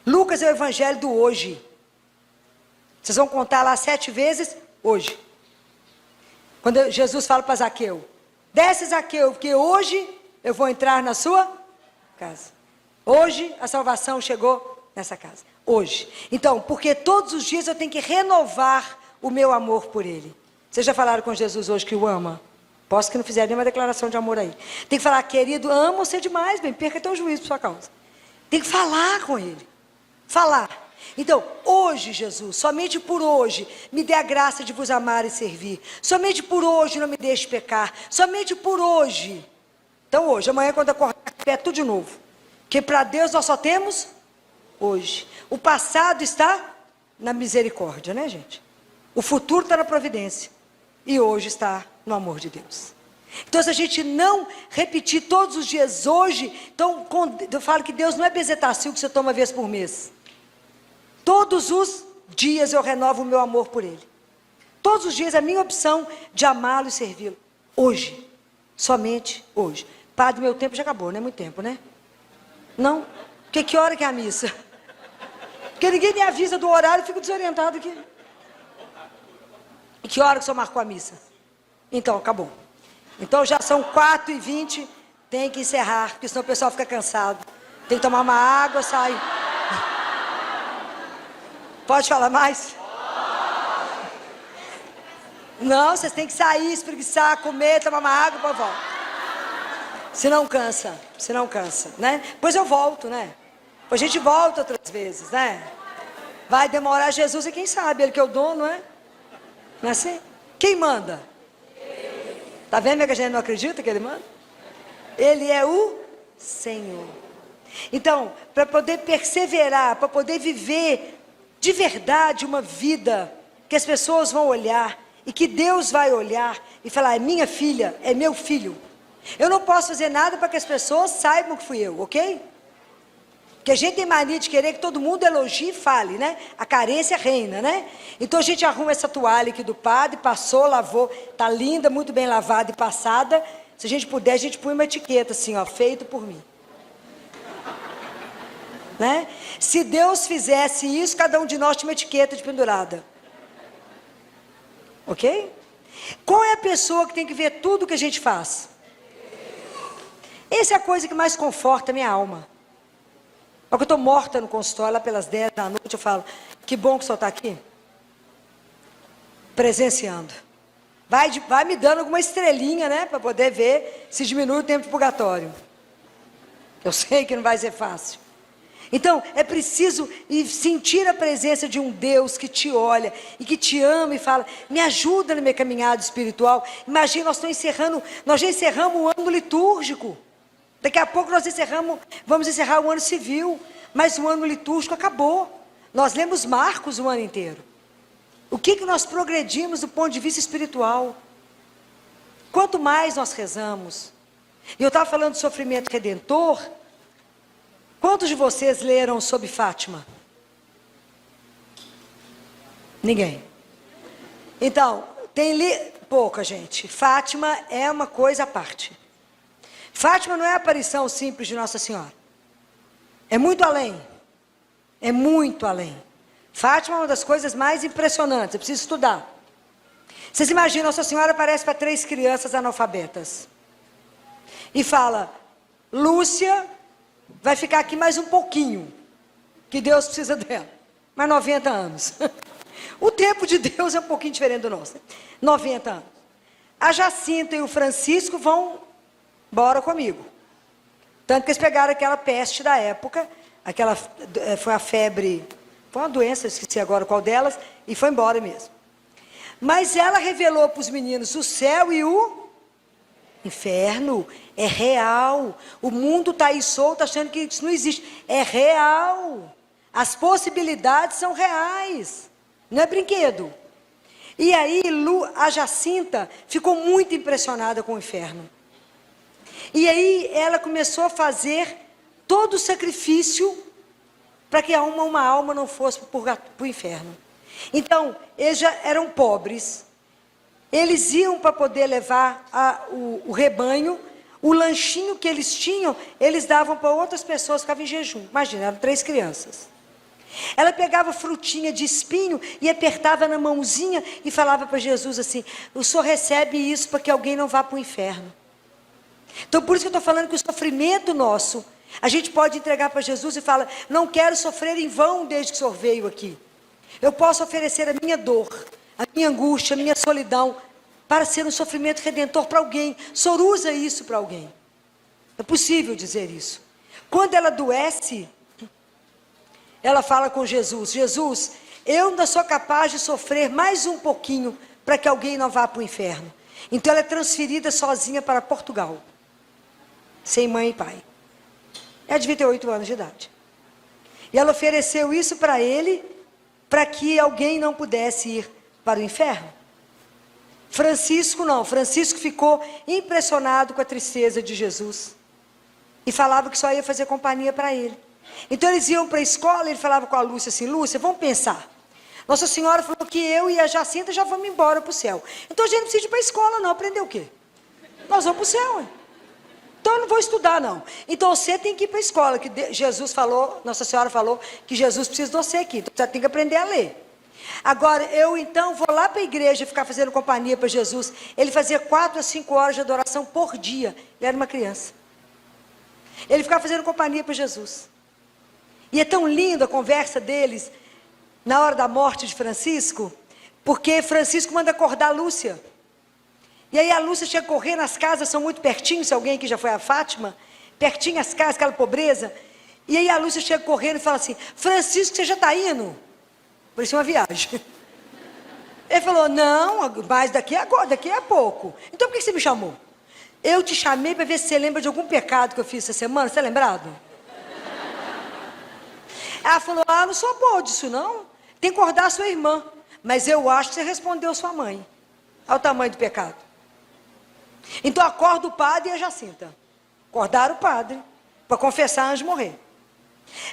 Lucas é o Evangelho do hoje. Vocês vão contar lá 7 vezes hoje. Quando Jesus fala para Zaqueu, desce Zaqueu, porque hoje eu vou entrar na sua casa. Hoje a salvação chegou nessa casa. Hoje. Então, porque todos os dias eu tenho que renovar o meu amor por Ele. Vocês já falaram com Jesus hoje que o ama? Posso que não fizeram nenhuma declaração de amor aí. Tem que falar, querido, amo você demais, bem, perca teu juízo por sua causa. Tem que falar com Ele. Falar. Então, hoje, Jesus, somente por hoje, me dê a graça de vos amar e servir. Somente por hoje não me deixe pecar. Somente por hoje. Então hoje, amanhã quando acordar, é tudo de novo. Porque para Deus nós só temos hoje. O passado está na misericórdia, né, gente? O futuro está na providência. E hoje está no amor de Deus. Então se a gente não repetir todos os dias hoje, então eu falo que Deus não é bezetacil que você toma uma vez por mês. Todos os dias eu renovo o meu amor por Ele. Todos os dias a minha opção de amá-lo e servi-lo. Hoje, somente hoje. Padre, meu tempo já acabou, não é muito tempo, né? Não? Porque que hora que é a missa? Porque ninguém me avisa do horário, eu fico desorientado aqui. E que hora que o senhor marcou a missa? Então, acabou. Então já são 4h20, tem que encerrar, porque senão o pessoal fica cansado. Tem que tomar uma água, sai. Pode falar mais? Não, vocês têm que sair, espreguiçar, comer, tomar uma água, depois volta. Se não cansa, né? Depois eu volto, né? Depois a gente volta outras vezes, né? Vai demorar, Jesus é quem sabe, Ele que é o dono, né? Não é assim? Quem manda? Tá vendo que a gente não acredita que Ele manda? Ele é o Senhor. Então, para poder perseverar, para poder viver de verdade uma vida que as pessoas vão olhar e que Deus vai olhar e falar, é minha filha, é meu filho. Eu não posso fazer nada para que as pessoas saibam que fui eu, ok? Porque a gente tem mania de querer que todo mundo elogie e fale, né? A carência reina, né? Então a gente arruma essa toalha aqui do padre, passou, lavou, tá linda, muito bem lavada e passada. Se a gente puder, a gente põe uma etiqueta assim, ó, feito por mim. Né? Se Deus fizesse isso, cada um de nós tinha uma etiqueta de pendurada. Ok? Qual é a pessoa que tem que ver tudo que a gente faz? Essa é a coisa que mais conforta a minha alma. Porque eu estou morta no consultório, lá pelas 10 da noite, eu falo, que bom que o senhor está aqui. Presenciando. Vai me dando alguma estrelinha, né? Para poder ver se diminui o tempo de purgatório. Eu sei que não vai ser fácil. Então, é preciso sentir a presença de um Deus que te olha e que te ama e fala, me ajuda na minha caminhada espiritual. Imagina, nós já encerramos o ano litúrgico. Daqui a pouco vamos encerrar o ano civil, mas o ano litúrgico acabou. Nós lemos Marcos o ano inteiro. O que nós progredimos do ponto de vista espiritual? Quanto mais nós rezamos. E eu estava falando de sofrimento redentor. Quantos de vocês leram sobre Fátima? Ninguém. Então, pouca gente. Fátima é uma coisa à parte. Fátima não é a aparição simples de Nossa Senhora. É muito além. É muito além. Fátima é uma das coisas mais impressionantes. Eu preciso estudar. Vocês imaginam, Nossa Senhora aparece para 3 crianças analfabetas. E fala, Lúcia vai ficar aqui mais um pouquinho. Que Deus precisa dela. Mais 90 anos. O tempo de Deus é um pouquinho diferente do nosso. 90 anos. A Jacinta e o Francisco vão embora comigo. Tanto que eles pegaram aquela peste da época, foi a febre, foi uma doença, esqueci agora qual delas, e foi embora mesmo. Mas ela revelou para os meninos o céu e o inferno. É real. O mundo está aí solto achando que isso não existe. É real. As possibilidades são reais. Não é brinquedo. E aí a Jacinta ficou muito impressionada com o inferno. E aí ela começou a fazer todo o sacrifício para que uma alma não fosse para o inferno. Então, eles já eram pobres. Eles iam para poder levar o rebanho, o lanchinho que eles tinham, eles davam para outras pessoas que ficavam em jejum. Imagina, eram 3 crianças. Ela pegava frutinha de espinho e apertava na mãozinha e falava para Jesus assim, o senhor recebe isso para que alguém não vá para o inferno. Então, por isso que eu estou falando que o sofrimento nosso, a gente pode entregar para Jesus e falar, não quero sofrer em vão desde que o senhor veio aqui. Eu posso oferecer a minha dor, a minha angústia, a minha solidão, para ser um sofrimento redentor para alguém. O senhor usa isso para alguém. É possível dizer isso. Quando ela adoece, ela fala com Jesus, Jesus, eu ainda sou capaz de sofrer mais um pouquinho para que alguém não vá para o inferno. Então ela é transferida sozinha para Portugal. Sem mãe e pai. Ela devia ter 8 anos de idade. E ela ofereceu isso para ele, para que alguém não pudesse ir para o inferno. Francisco não. Francisco ficou impressionado com a tristeza de Jesus. E falava que só ia fazer companhia para ele. Então eles iam para a escola e ele falava com a Lúcia assim, Lúcia, vamos pensar. Nossa Senhora falou que eu e a Jacinta já vamos embora para o céu. Então a gente não precisa ir para a escola não, aprender o quê? Nós vamos para o céu, hein? Então eu não vou estudar não. Então você tem que ir para a escola, que Jesus falou, Nossa Senhora falou que Jesus precisa de você aqui. Então você tem que aprender a ler. Agora, eu então vou lá para a igreja ficar fazendo companhia para Jesus. Ele fazia 4 a 5 horas de adoração por dia. Ele era uma criança. Ele ficava fazendo companhia para Jesus. E é tão linda a conversa deles na hora da morte de Francisco, porque Francisco manda acordar a Lúcia. E aí a Lúcia chega correndo, as casas são muito pertinho, se alguém aqui já foi a Fátima, pertinho as casas, aquela pobreza. E aí a Lúcia chega correndo e fala assim: Francisco, você já está indo? Parecia uma viagem. Ele falou: não, mas daqui a pouco. Então por que você me chamou? Eu te chamei para ver se você lembra de algum pecado que eu fiz essa semana. Você está lembrado? Ela falou: ah, não sou boa disso não. Tem que acordar a sua irmã. Mas eu acho que você respondeu sua mãe. Olha o tamanho do pecado. Então acorda o padre e a Jacinta. Acordaram o padre para confessar antes de morrer.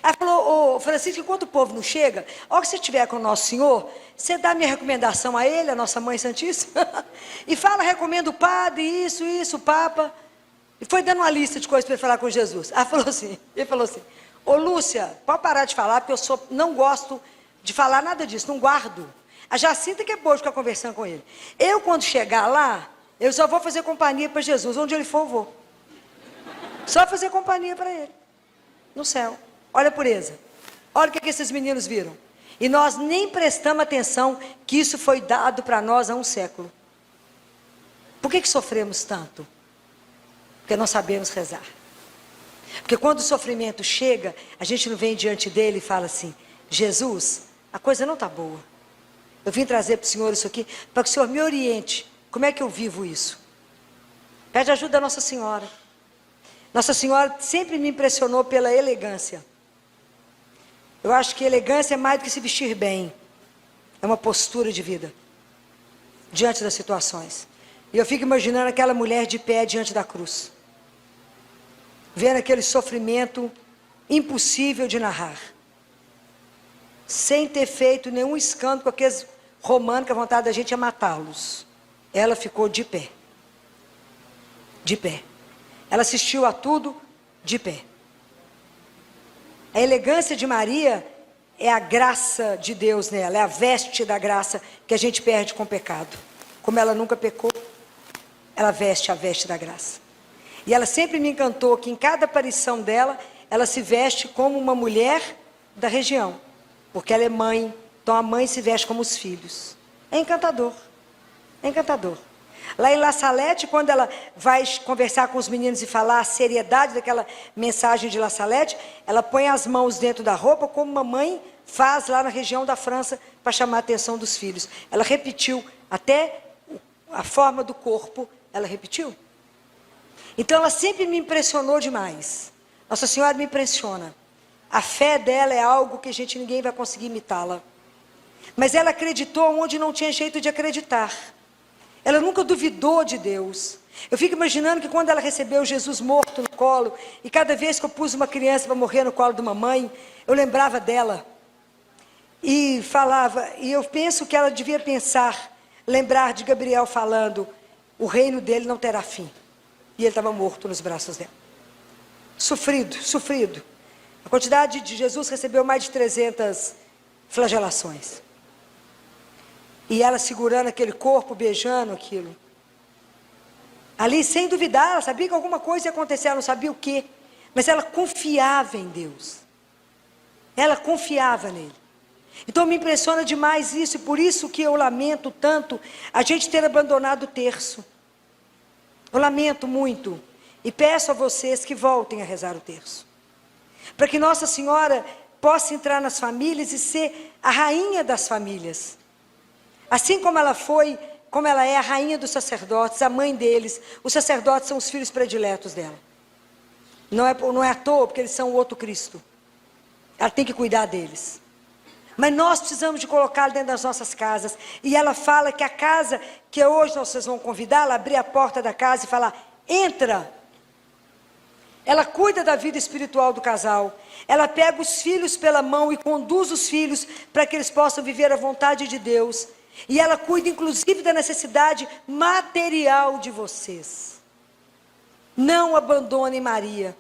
Ela falou: ô Francisco, enquanto o povo não chega, a hora que você estiver com o Nosso Senhor, você dá minha recomendação a ele, a Nossa Mãe Santíssima, e fala, recomenda o padre, isso, o Papa. E foi dando uma lista de coisas para ele falar com Jesus. Ele falou assim: ô Lúcia, pode parar de falar, porque eu não gosto de falar nada disso, não guardo. A Jacinta que é boa de ficar conversando com ele. Eu, quando chegar lá, eu só vou fazer companhia para Jesus, onde ele for eu vou. Só fazer companhia para ele, no céu. Olha a pureza. Olha o que esses meninos viram. E nós nem prestamos atenção que isso foi dado para nós há um século. Por que sofremos tanto? Porque não sabemos rezar. Porque quando o sofrimento chega, a gente não vem diante dele e fala assim: Jesus, a coisa não está boa. Eu vim trazer para o Senhor isso aqui, para que o Senhor me oriente. Como é que eu vivo isso? Pede ajuda da Nossa Senhora. Nossa Senhora sempre me impressionou pela elegância. Eu acho que elegância é mais do que se vestir bem. É uma postura de vida. Diante das situações. E eu fico imaginando aquela mulher de pé diante da cruz. Vendo aquele sofrimento impossível de narrar. Sem ter feito nenhum escândalo com aqueles romanos que a vontade da gente é matá-los. Ela ficou de pé. De pé. Ela assistiu a tudo de pé. A elegância de Maria é a graça de Deus nela, é a veste da graça que a gente perde com o pecado. Como ela nunca pecou, ela veste a veste da graça. E ela sempre me encantou que em cada aparição dela, ela se veste como uma mulher da região. Porque ela é mãe, então a mãe se veste como os filhos. É encantador, é encantador. Lá em La Salette, quando ela vai conversar com os meninos e falar a seriedade daquela mensagem de La Salette, ela põe as mãos dentro da roupa, como uma mãe faz lá na região da França, para chamar a atenção dos filhos. Ela repetiu, até a forma do corpo, ela repetiu. Então ela sempre me impressionou demais. Nossa Senhora me impressiona. A fé dela é algo que ninguém vai conseguir imitá-la. Mas ela acreditou onde não tinha jeito de acreditar. Ela nunca duvidou de Deus. Eu fico imaginando que quando ela recebeu Jesus morto no colo, e cada vez que eu pus uma criança para morrer no colo de uma mãe, eu lembrava dela. E falava, e eu penso que ela devia pensar, lembrar de Gabriel falando: o reino dele não terá fim. E ele estava morto nos braços dela. Sofrido, sofrido. A quantidade de Jesus recebeu mais de 300 flagelações. E ela segurando aquele corpo, beijando aquilo. Ali, sem duvidar, ela sabia que alguma coisa ia acontecer, ela não sabia o quê. Mas ela confiava em Deus. Ela confiava nele. Então me impressiona demais isso, e por isso que eu lamento tanto a gente ter abandonado o terço. Eu lamento muito. E peço a vocês que voltem a rezar o terço. Para que Nossa Senhora possa entrar nas famílias e ser a rainha das famílias. Assim como ela foi, como ela é a rainha dos sacerdotes, a mãe deles. Os sacerdotes são os filhos prediletos dela. Não é à toa, porque eles são o outro Cristo. Ela tem que cuidar deles. Mas nós precisamos de colocá-la dentro das nossas casas. E ela fala que a casa que hoje vocês vão convidá-la, abrir a porta da casa e falar: entra. Ela cuida da vida espiritual do casal. Ela pega os filhos pela mão e conduz os filhos para que eles possam viver a vontade de Deus. E ela cuida inclusive da necessidade material de vocês. Não abandonem Maria.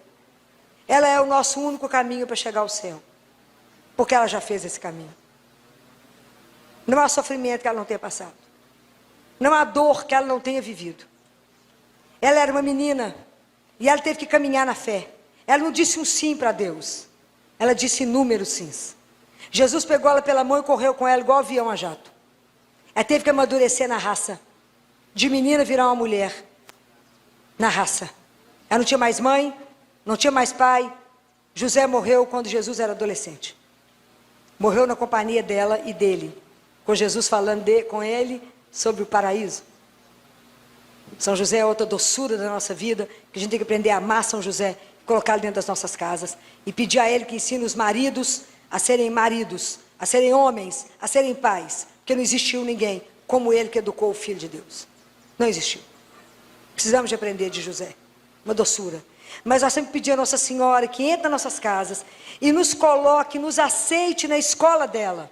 Ela é o nosso único caminho para chegar ao céu. Porque ela já fez esse caminho. Não há sofrimento que ela não tenha passado. Não há dor que ela não tenha vivido. Ela era uma menina e ela teve que caminhar na fé. Ela não disse um sim para Deus. Ela disse inúmeros sims. Jesus pegou ela pela mão e correu com ela igual avião a jato. Ela teve que amadurecer na raça. De menina virar uma mulher. Na raça. Ela não tinha mais mãe, não tinha mais pai. José morreu quando Jesus era adolescente. Morreu na companhia dela e dele. Com Jesus falando com ele sobre o paraíso. São José é outra doçura da nossa vida, que a gente tem que aprender a amar São José, colocá-lo dentro das nossas casas e pedir a ele que ensine os maridos, a serem homens, a serem pais, porque não existiu ninguém como ele que educou o Filho de Deus. Não existiu. Precisamos de aprender de José, uma doçura. Mas nós sempre pedimos a Nossa Senhora que entre nas nossas casas e nos coloque, nos aceite na escola dela.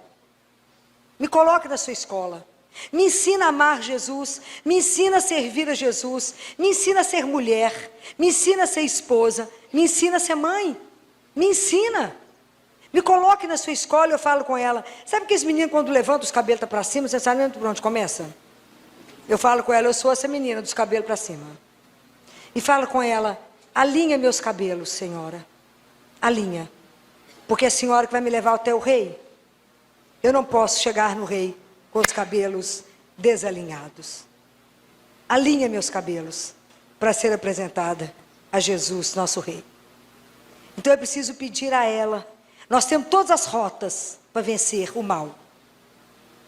Me coloque na sua escola. Me ensina a amar Jesus, me ensina a servir a Jesus, me ensina a ser mulher, me ensina a ser esposa, me ensina a ser mãe, me ensina. Me coloque na sua escola e eu falo com ela. Sabe que esse menino quando levanta os cabelos para cima, você sabe por onde começa? Eu falo com ela, eu sou essa menina dos cabelos para cima. E falo com ela, alinha meus cabelos, senhora, alinha. Porque é a senhora que vai me levar até o rei. Eu não posso chegar no rei com os cabelos desalinhados. Alinha meus cabelos para ser apresentada a Jesus, nosso rei. Então eu preciso pedir a ela. Nós temos todas as rotas para vencer o mal.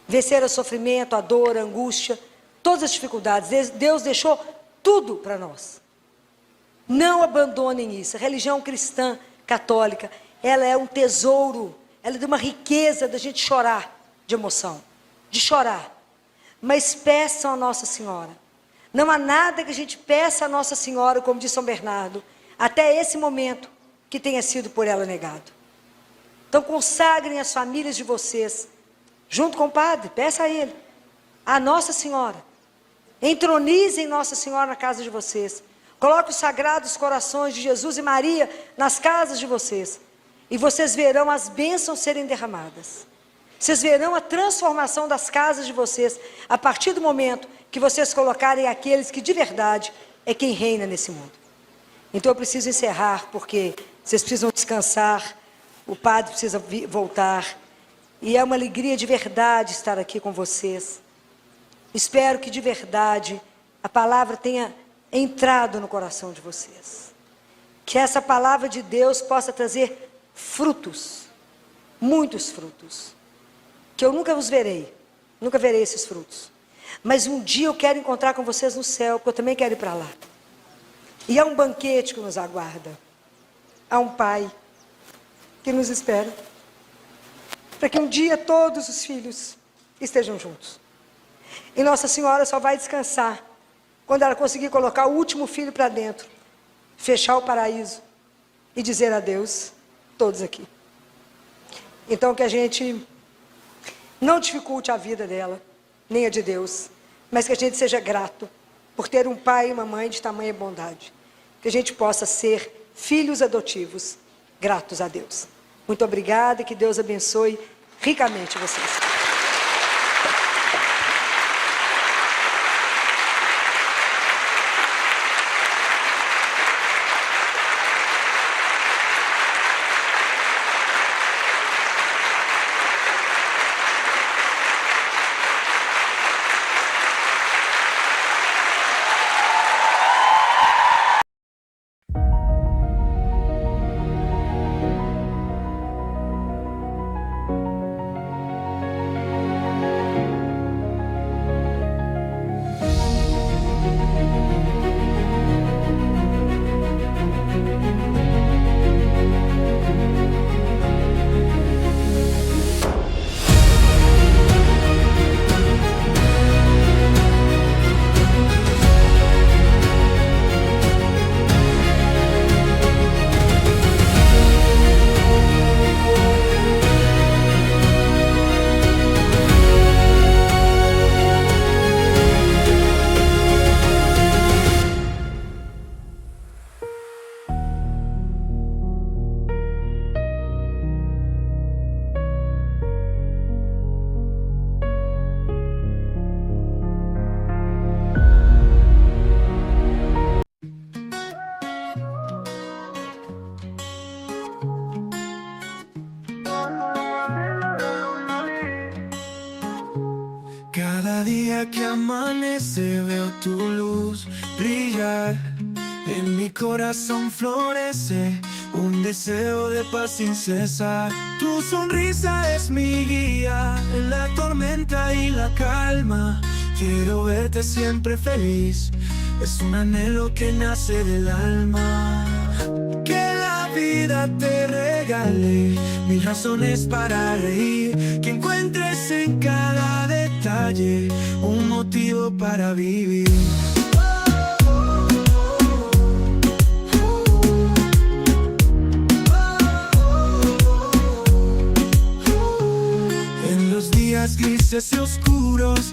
Vencer o sofrimento, a dor, a angústia, todas as dificuldades. Deus deixou tudo para nós. Não abandonem isso. A religião cristã, católica, ela é um tesouro. Ela é de uma riqueza da gente chorar de emoção. De chorar, mas peçam a Nossa Senhora. Não há nada que a gente peça a Nossa Senhora, como diz São Bernardo, até esse momento que tenha sido por ela negado. Então consagrem as famílias de vocês, junto com o padre, peça a ele, a Nossa Senhora. Entronizem Nossa Senhora na casa de vocês. Coloque os sagrados corações de Jesus e Maria nas casas de vocês. E vocês verão as bênçãos serem derramadas. Vocês verão a transformação das casas de vocês a partir do momento que vocês colocarem aqueles que de verdade é quem reina nesse mundo. Então eu preciso encerrar porque vocês precisam descansar, o padre precisa voltar e é uma alegria de verdade estar aqui com vocês. Espero que de verdade a palavra tenha entrado no coração de vocês. Que essa palavra de Deus possa trazer frutos, muitos frutos. Que eu nunca os verei, nunca verei esses frutos. Mas um dia eu quero encontrar com vocês no céu, porque eu também quero ir para lá. E há um banquete que nos aguarda. Há um Pai que nos espera. Para que um dia todos os filhos estejam juntos. E Nossa Senhora só vai descansar quando ela conseguir colocar o último filho para dentro, fechar o paraíso e dizer adeus, todos aqui. Então que a gente não dificulte a vida dela, nem a de Deus, mas que a gente seja grato por ter um pai e uma mãe de tamanha bondade. Que a gente possa ser filhos adotivos, gratos a Deus. Muito obrigada e que Deus abençoe ricamente vocês. Cada día que amanece veo tu luz brillar. En mi corazón florece un deseo de paz sin cesar. Tu sonrisa es mi guía en la tormenta y la calma. Quiero verte siempre feliz, es un anhelo que nace del alma. Que la vida te regale mil razones para reír, que encuentres en cada detalle un motivo para vivir. En los días grises y oscuros